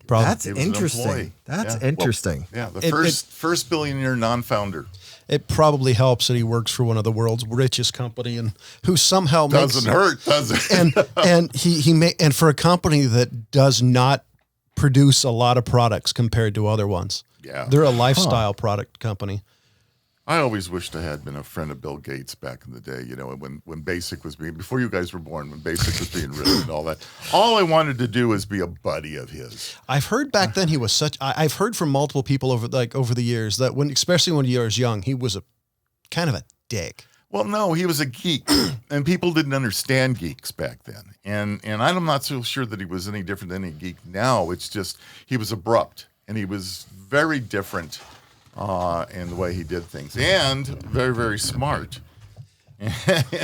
Probably. That's interesting. That's interesting. Well, the first billionaire non-founder. It probably helps that he works for one of the world's richest company and who somehow doesn't hurt, does it? and for a company that does not produce a lot of products compared to other ones. Yeah. They're a lifestyle product company. I always wished I had been a friend of Bill Gates back in the day, when BASIC was before you guys were born, when BASIC was being written and all that. All I wanted to do was be a buddy of his. I've heard back then he was I've heard from multiple people over the years that especially when he was young, he was a kind of a dick. Well, no, he was a geek, and people didn't understand geeks back then. And I'm not so sure that he was any different than any geek now. It's just he was abrupt, and he was very different in the way he did things, and very, very smart in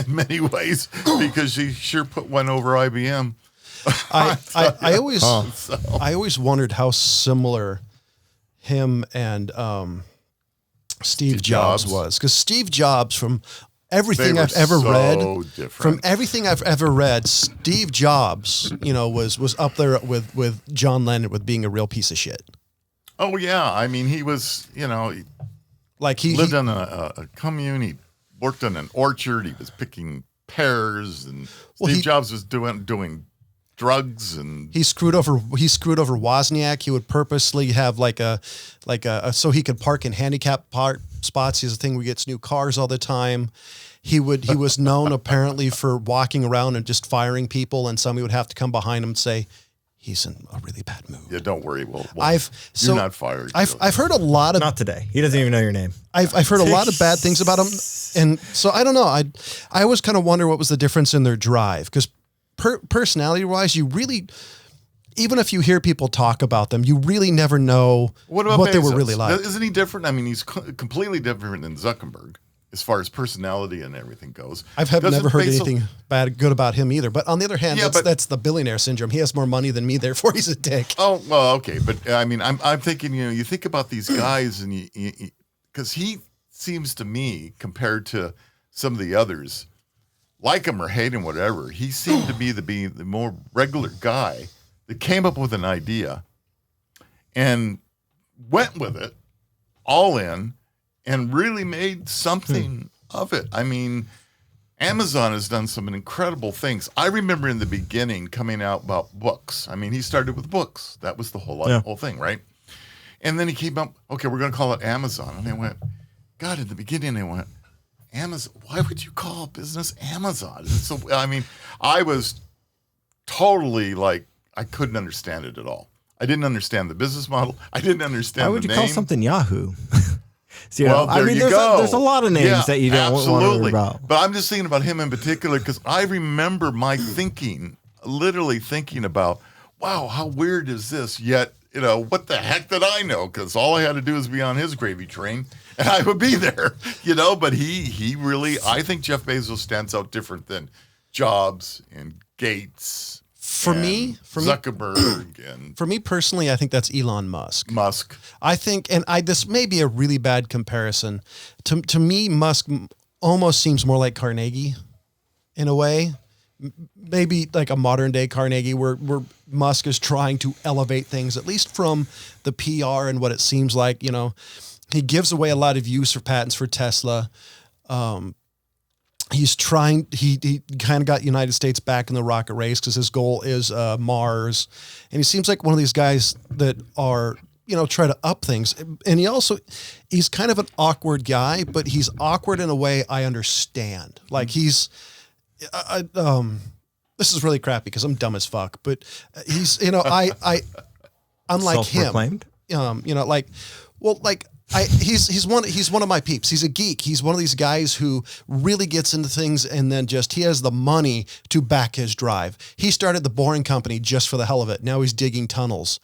many ways, because he sure put one over IBM. I always wondered how similar him and Steve Jobs was, because Steve Jobs, from everything I've ever read, Steve Jobs, was up there with John Lennon with being a real piece of shit. Oh yeah, I mean he was, he lived in a commune. He worked in an orchard. He was picking pears, and Steve Jobs was doing drugs, and he screwed over Wozniak. He would purposely have like a so he could park in handicap spots. He's a thing who gets new cars all the time. He was known apparently for walking around and just firing people, and somebody would have to come behind him and say, he's in a really bad mood. Yeah, don't worry. You're not fired. I've heard a lot of... Not today. He doesn't even know your name. I've heard a lot of bad things about him. And so I don't know. I always kind of wonder what was the difference in their drive. Because personality-wise, you really... Even if you hear people talk about them, you really never know what they were really like. Isn't he different? I mean, he's completely different than Zuckerberg as far as personality and everything goes. I've never heard anything good about him either. But on the other hand, that's the billionaire syndrome. He has more money than me, therefore he's a dick. Oh, well, okay. But I mean, I'm thinking, you think about these guys, and because he seems to me, compared to some of the others, like him or hate him, whatever, he seemed to be the more regular guy that came up with an idea and went with it all in and really made something of it. I mean, Amazon has done some incredible things. I remember in the beginning coming out about books. I mean, he started with books. That was the whole thing, right? And then he came up, okay, we're going to call it Amazon. And I went, God, in the beginning, I went, Amazon, why would you call a business Amazon? So, I mean, I was totally like, I couldn't understand it at all. I didn't understand the business model. I didn't understand the name. Why would you call something Yahoo? So, well, there you go. There's a lot of names that you don't want to worry about. But I'm just thinking about him in particular because I remember my thinking, literally thinking about, wow, how weird is this? Yet, what the heck did I know? Because all I had to do was be on his gravy train and I would be there, But he really, I think Jeff Bezos stands out different than Jobs and Gates. For me, Zuckerberg and for me personally, I think that's Elon Musk. I think, and this may be a really bad comparison. To me, Musk almost seems more like Carnegie, in a way. Maybe like a modern day Carnegie, where Musk is trying to elevate things, at least from the PR and what it seems like. He gives away a lot of use for patents for Tesla. He's trying, he kind of got United States back in the rocket race because his goal is Mars. And he seems like one of these guys that are, try to up things. And he's kind of an awkward guy, but he's awkward in a way I understand. Like this is really crappy because I'm dumb as fuck, but he's, unlike him, he's one of my peeps. He's a geek. He's one of these guys who really gets into things and then he has the money to back his drive. He started the Boring Company just for the hell of it. Now he's digging tunnels.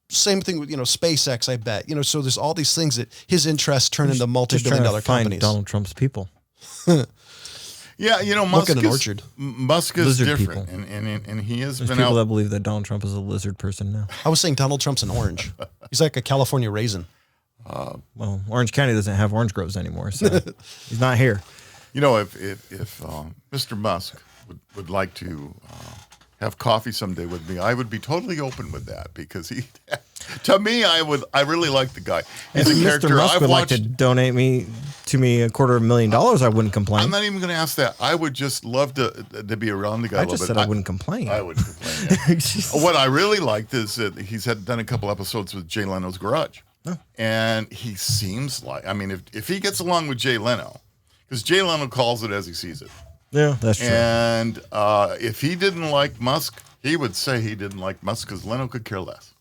Same thing with, SpaceX, I bet. So there's all these things that his interests turn into multi-billion-dollar companies. Donald Trump's people. Yeah, Musk is different, and he has There's been people out. that believe that Donald Trump is a lizard person now. I was saying Donald Trump's an orange. He's like a California raisin. Well, Orange County doesn't have orange groves anymore, so he's not here. If Mr. Musk would like to have coffee someday with me, I would be totally open with that because to me, I really like the guy. He's a character. Mr. Musk would like to donate to me $250,000, I wouldn't complain. I'm not even going to ask that. I would just love to be around the guy. I just said I wouldn't complain. I wouldn't complain. Yeah. What I really liked is that he's done a couple episodes with Jay Leno's Garage. Oh. And he seems like, if he gets along with Jay Leno, because Jay Leno calls it as he sees it. Yeah, that's true. And if he didn't like Musk, he would say he didn't like Musk because Leno could care less.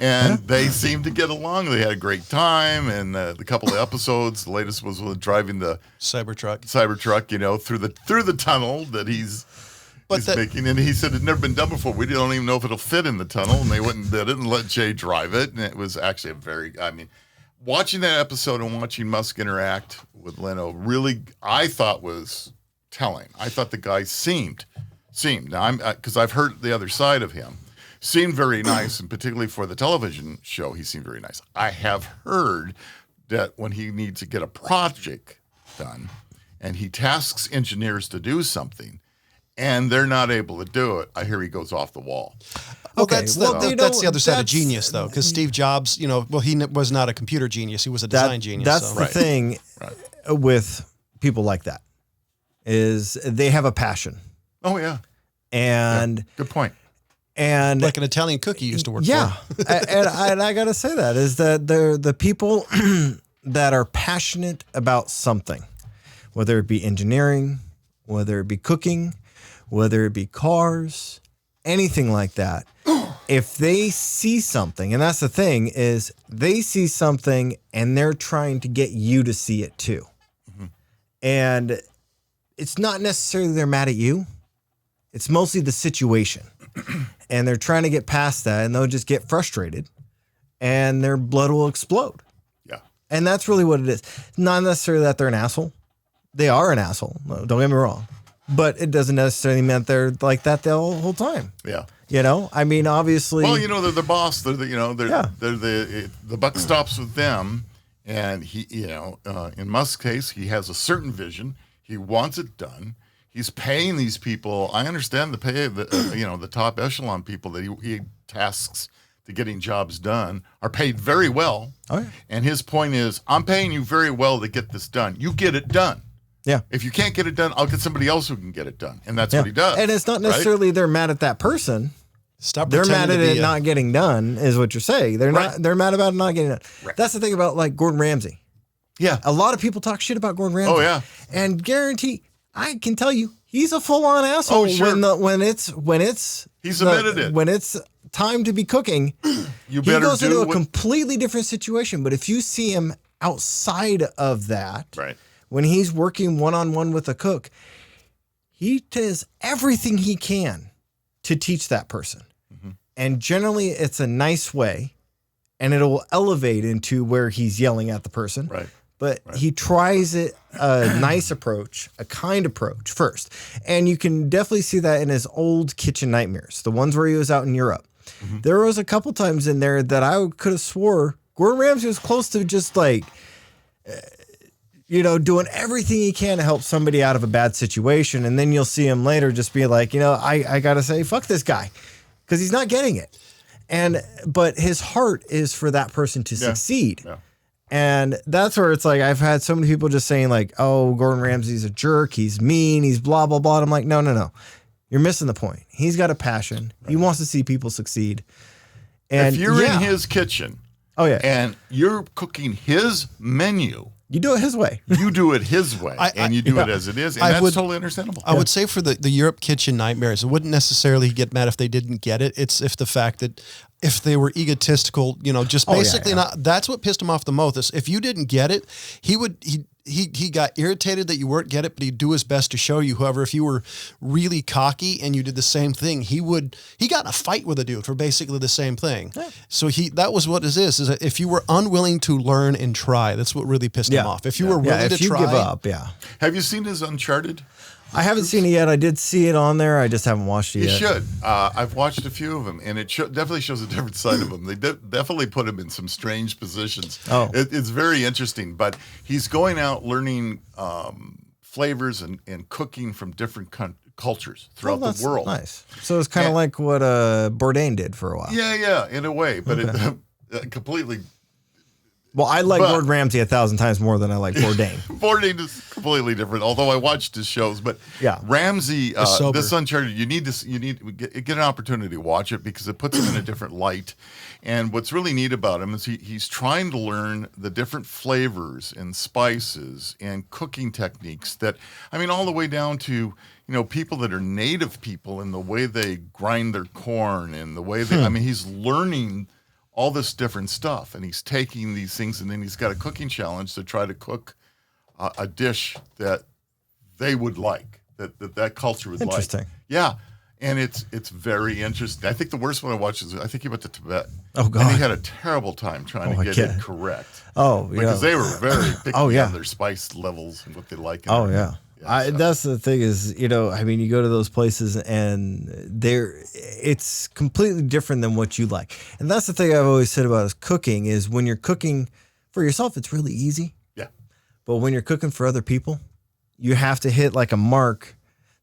And they seemed to get along. They had a great time. And the couple of episodes, the latest was with driving the Cybertruck, through the tunnel that he's making. And he said it'd never been done before. We don't even know if it'll fit in the tunnel. And they didn't let Jay drive it. And it was actually watching that episode and watching Musk interact with Leno really, I thought was telling. I thought the guy seemed now because I've heard the other side of him, seemed very nice, and particularly for the television show, he seemed very nice. I have heard that when he needs to get a project done and he tasks engineers to do something and they're not able to do it, I hear he goes off the wall. Okay, that's the other side of genius, though, because Steve Jobs, he was not a computer genius; he was a design genius. That's the thing with people like that, is they have a passion. Oh yeah, and good point. And like an Italian cook you used to work for. and I gotta say that is that they're the people that are passionate about something, whether it be engineering, whether it be cooking, whether it be cars, anything like that. If they see something, and that's the thing, is they see something and they're trying to get you to see it too. Mm-hmm. And it's not necessarily they're mad at you. It's mostly the situation. And they're trying to get past that, and they'll just get frustrated and their blood will explode. Yeah. And that's really what it is. Not necessarily that they're an asshole. They are an asshole. No, don't get me wrong. But it doesn't necessarily mean they're like that the whole time. Yeah. Obviously. Well, they're the boss. They're the buck stops with them. And he, in Musk's case, he has a certain vision. He wants it done. He's paying these people. I understand the pay of the top echelon people that he tasks to getting jobs done are paid very well. Oh, yeah. And his point is, I'm paying you very well to get this done. You get it done. Yeah. If you can't get it done, I'll get somebody else who can get it done. And that's what he does. And it's not necessarily they're mad at that person. They're mad at it not getting done, is what you're saying. They're mad about it not getting done. Right. That's the thing about like Gordon Ramsay. Yeah. A lot of people talk shit about Gordon Ramsay. Oh, yeah. And guarantee, I can tell you, he's a full-on asshole. Oh, sure. when it's he's admitted it. When it's time to be cooking, he goes into a completely different situation. But if you see him outside of that, right, when he's working one-on-one with a cook, he does everything he can to teach that person. Mm-hmm. And generally it's a nice way, and it'll elevate into where he's yelling at the person. Right. But he tries it a nice approach, a kind approach first. And you can definitely see that in his old kitchen nightmares, the ones where he was out in Europe. Mm-hmm. There was a couple times in there that I could have swore Gordon Ramsay was close to just like, doing everything he can to help somebody out of a bad situation. And then you'll see him later just be like, I got to say, fuck this guy, because he's not getting it. But his heart is for that person to succeed. Yeah. And that's where it's like, I've had so many people just saying like, oh, Gordon Ramsay's a jerk. He's mean. He's blah, blah, blah. And I'm like, no. You're missing the point. He's got a passion. Right. He wants to see people succeed. And if you're in his kitchen, and you're cooking his menu, you do it his way. You do it his way, and you do it as it is, and that's totally understandable. I would say for the Europe kitchen nightmares, it wouldn't necessarily get mad if they didn't get it. It's if the fact that if they were egotistical, just basically not. That's what pissed him off the most. Is if you didn't get it, he got irritated that you weren't get it, but he'd do his best to show you. However, if you were really cocky and you did the same thing, he got in a fight with a dude for basically the same thing. Yeah. So that was what it is that if you were unwilling to learn and try, that's what really pissed him off. If you were willing to try, give up, Have you seen his Uncharted? I haven't seen it yet. I did see it on there. I just haven't watched it yet. You should. I've watched a few of them, and it definitely shows a different side of him. They definitely put him in some strange positions. Oh. It's very interesting. But he's going out learning flavors and cooking from different cultures throughout the world. Nice. So it's kind of like what Bourdain did for a while. Yeah, in a way. But it completely... Well, I like Gordon Ramsay 1,000 times more than I like Bourdain. Bourdain is completely different, although I watched his shows. But Ramsay, this Uncharted, you need to get an opportunity to watch it because it puts him in a different light. And what's really neat about him is he's trying to learn the different flavors and spices and cooking techniques that, all the way down to, people that are native people and the way they grind their corn and the way they, he's learning all this different stuff, and he's taking these things, and then he's got a cooking challenge to try to cook a dish that they would like, that culture would like. Interesting. Yeah, and it's very interesting. I think the worst one I watched is I think he went to Tibet. Oh God! And he had a terrible time trying to get it correct. Oh yeah, because they were very picky on their spice levels and what they like. Oh yeah. That's the thing is, you go to those places and it's completely different than what you like. And that's the thing I've always said about cooking is when you're cooking for yourself, it's really easy. Yeah. But when you're cooking for other people, you have to hit like a mark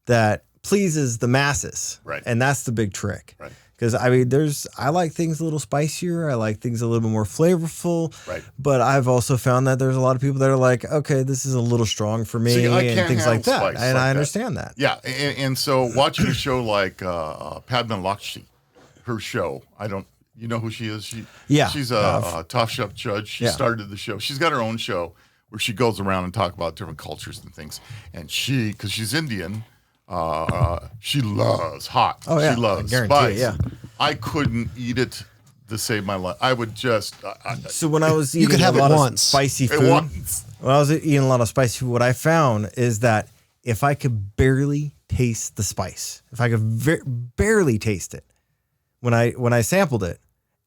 that pleases the masses. Right. And that's the big trick. Right. Because I like things a little spicier. I like things a little bit more flavorful. Right. But I've also found that there's a lot of people that are like, okay, this is a little strong for me, and things like that. And I understand that. Yeah. And so watching a show like Padma Lakshmi, her show, you know who she is? She's a Top Chef judge. She started the show. She's got her own show where she goes around and talk about different cultures and things. And because she's Indian, she loves hot. Oh, yeah. She loves spice. I couldn't eat it to save my life. I would just. So when I was eating a lot of spicy food, when I was eating a lot of spicy food, what I found is that if I could barely taste the spice, if I could barely taste it, when I sampled it,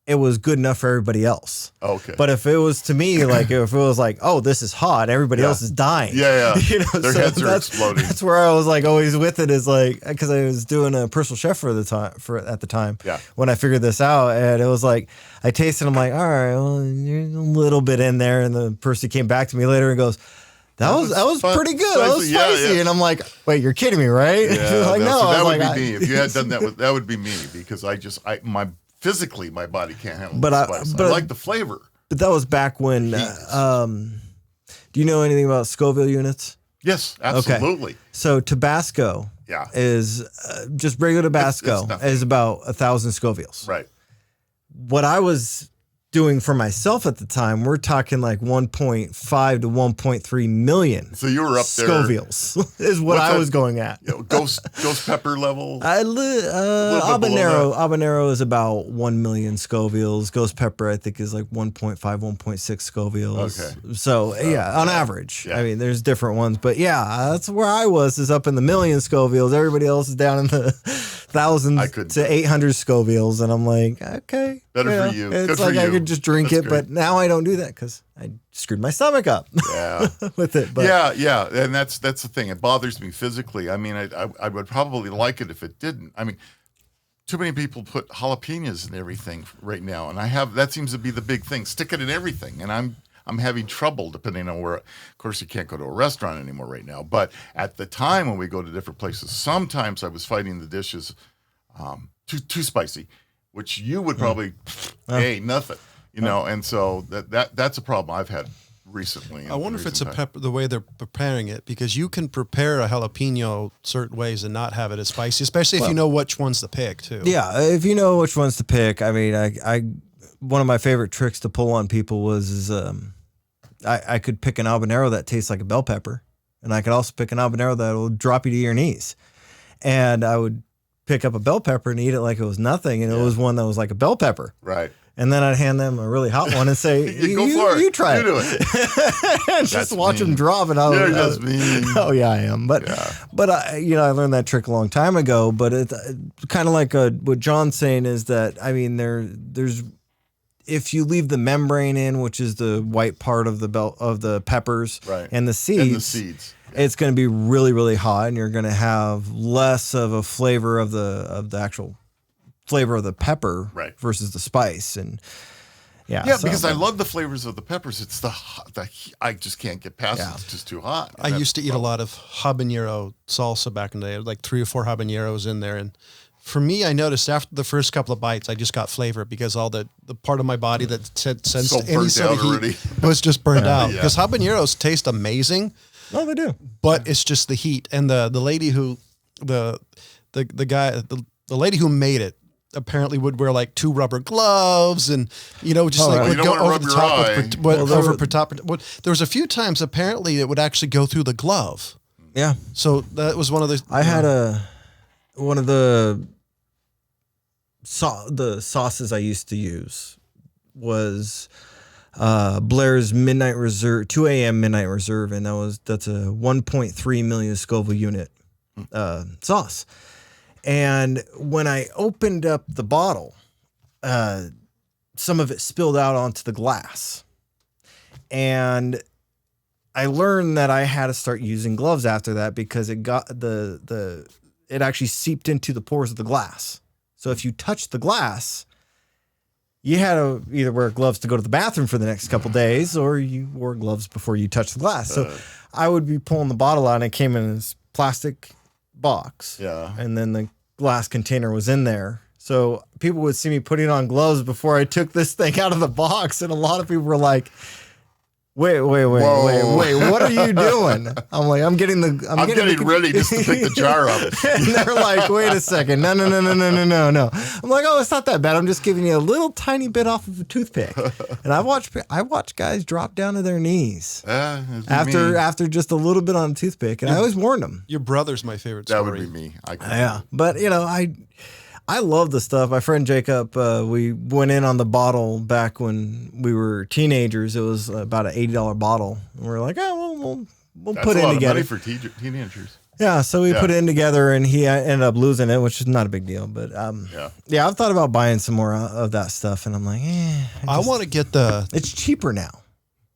it was good enough for everybody else. Okay. But if it was to me, like if it was like, oh, this is hot, everybody else is dying. Yeah. Their heads are exploding. That's where I was like always with it is like, because I was doing a personal chef at the time. Yeah. When I figured this out, and it was like I tasted, I'm like, all right, well, there's a little bit in there, and the person came back to me later and goes, That was pretty good. That was spicy. And I'm like, wait, you're kidding me, right? Yeah, like, no, so that would like, be me. If you had done that would be me because physically my body can't handle the spice. I like the flavor. But that was back when. Do you know anything about Scoville units? Yes, absolutely. Okay. So Tabasco is just regular Tabasco is about 1,000 Scovilles. Right. What I was doing for myself at the time, we're talking like 1.5 to 1.3 million. So you were up there. Scovilles is what I was going at. Ghost pepper level. Habanero is about 1 million Scovilles. Ghost pepper, I think, is like 1.5, 1.6 Scovilles. Okay. So on average. Yeah. I mean, there's different ones, but that's where I was, is up in the million Scovilles. Everybody else is down in the thousands to 800 Scovilles, and I'm like, okay. Better for you. It's Good like for I you. could just drink it, but now I don't do that because I screwed my stomach up with it. But yeah, and that's the thing. It bothers me physically. I mean, I would probably like it if it didn't. I mean, too many people put jalapenos in everything right now, and that seems to be the big thing. Stick it in everything, and I'm having trouble depending on where. Of course, you can't go to a restaurant anymore right now. But at the time when we go to different places, sometimes I was fighting the dishes too spicy, which you would probably nothing, and so that's a problem I've had recently. I wonder if it's the way they're preparing it, because you can prepare a jalapeno certain ways and not have it as spicy, especially if you know which ones to pick too. Yeah, if you know which ones to pick. I mean, I one of my favorite tricks to pull on people was I could pick an habanero that tastes like a bell pepper, and I could also pick an habanero that will drop you to your knees, and I would pick up a bell pepper and eat it like it was nothing, and it was one that was like a bell pepper. Right. And then I'd hand them a really hot one and say, you try it. You do it. Just watch them drop. And You're just mean. Oh, yeah, I am. But I learned that trick a long time ago. But it's kind of like what John's saying is that, I mean, there's if you leave the membrane in, which is the white part of the peppers and the seeds. It's going to be really, really hot, and you're going to have less of a flavor of the actual flavor of the pepper versus the spice. And because I love the flavors of the peppers. It's I just can't get past it. It's just too hot. I used to eat a lot of habanero salsa back in the day, like 3 or 4 habaneros in there. And for me, I noticed after the first couple of bites, I just got flavor because all the part of my body that sensed any sort of heat was just burned out. Because habaneros taste amazing. Oh, they do. But it's just the heat. And the lady who the lady who made it apparently would wear like 2 rubber gloves and would go over the top. There was a few times apparently it would actually go through the glove. Yeah. So that was one of the. I had one of the sauces I used to use was Blair's Midnight Reserve, 2 a.m. Midnight Reserve, and that's a 1.3 million Scoville unit sauce. And when I opened up the bottle, some of it spilled out onto the glass. And I learned that I had to start using gloves after that because it got it actually seeped into the pores of the glass. So if you touched the glass, you had to either wear gloves to go to the bathroom for the next couple days, or you wore gloves before you touched the glass. So I would be pulling the bottle out, and it came in this plastic box. Yeah. And then the glass container was in there. So people would see me putting on gloves before I took this thing out of the box. And a lot of people were like, wait, what are you doing? I'm like, I'm getting ready just to pick the jar up. And they're like, wait a second. No. I'm like, oh, it's not that bad. I'm just giving you a little tiny bit off of a toothpick. And I watch guys drop down to their knees after just a little bit on a toothpick. And I always warned them. Your brother's my favorite story. That would be me. But I love the stuff. My friend Jacob, we went in on the bottle back when we were teenagers. It was about an $80 bottle. And we were like, we'll put it in together. That's a lot of money for teenagers. Yeah, so we put it in together, and he ended up losing it, which is not a big deal. But I've thought about buying some more of that stuff, and I'm like, I want to get it's cheaper now.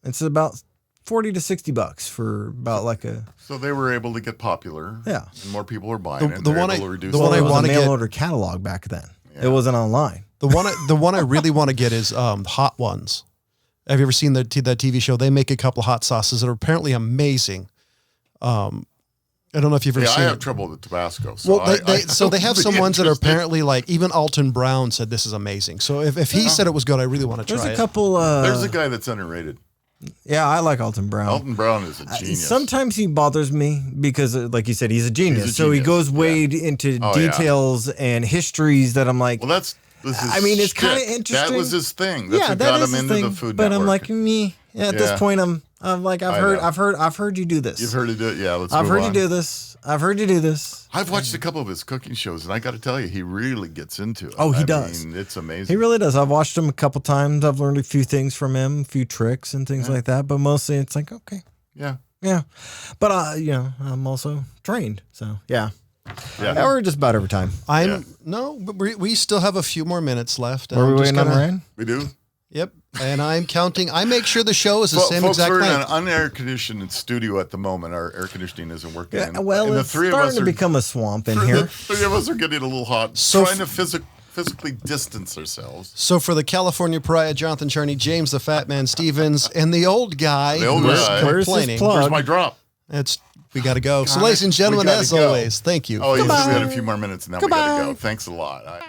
It's about $40 to $60 for about like a. So they were able to get popular. Yeah, and more people were buying it. The one I want to get, mail order catalog back then. Yeah. It wasn't online. The one I really want to get is Hot Ones. Have you ever seen that TV show? They make a couple hot sauces that are apparently amazing. I don't know if you've ever seen it. I have trouble with Tabasco. So well, they have some ones that are apparently like, even Alton Brown said this is amazing. So if he said it was good, I really want to try it. There's a couple. There's a guy that's underrated. Yeah, I like Alton Brown. Alton Brown is a genius. Sometimes he bothers me because, like you said, he's a genius. So he goes way into details and histories that I'm like, well, it's kind of interesting. That was his thing. That's what got him into the Food Network. But I'm like, at this point, I'm like, I've heard you do this. You've heard it do it, yeah. I've heard you do this. I've watched a couple of his cooking shows, and I got to tell you, he really gets into it. Oh, he does. It's amazing. He really does. I've watched him a couple times. I've learned a few things from him, a few tricks and things like that. But mostly, it's like, okay, yeah. But I'm also trained, so yeah. We're just about every time. But we still have a few more minutes left. Are we waiting on Ryan? We do. Yep. And I'm counting. I make sure the show is the same folks, exact we're length. in an unair-conditioned studio at the moment. Our air conditioning isn't working. Yeah, well, it's starting to become a swamp in here. The three of us are getting a little hot. So trying to physically distance ourselves. So for the California Pariah, Jonathan Charney, James the Fat Man Stevens, and the old guy who's complaining. Where's my drop? We got to go. So ladies and gentlemen, as always, thank you. Oh, we got a few more minutes and then we got to go. Thanks a lot.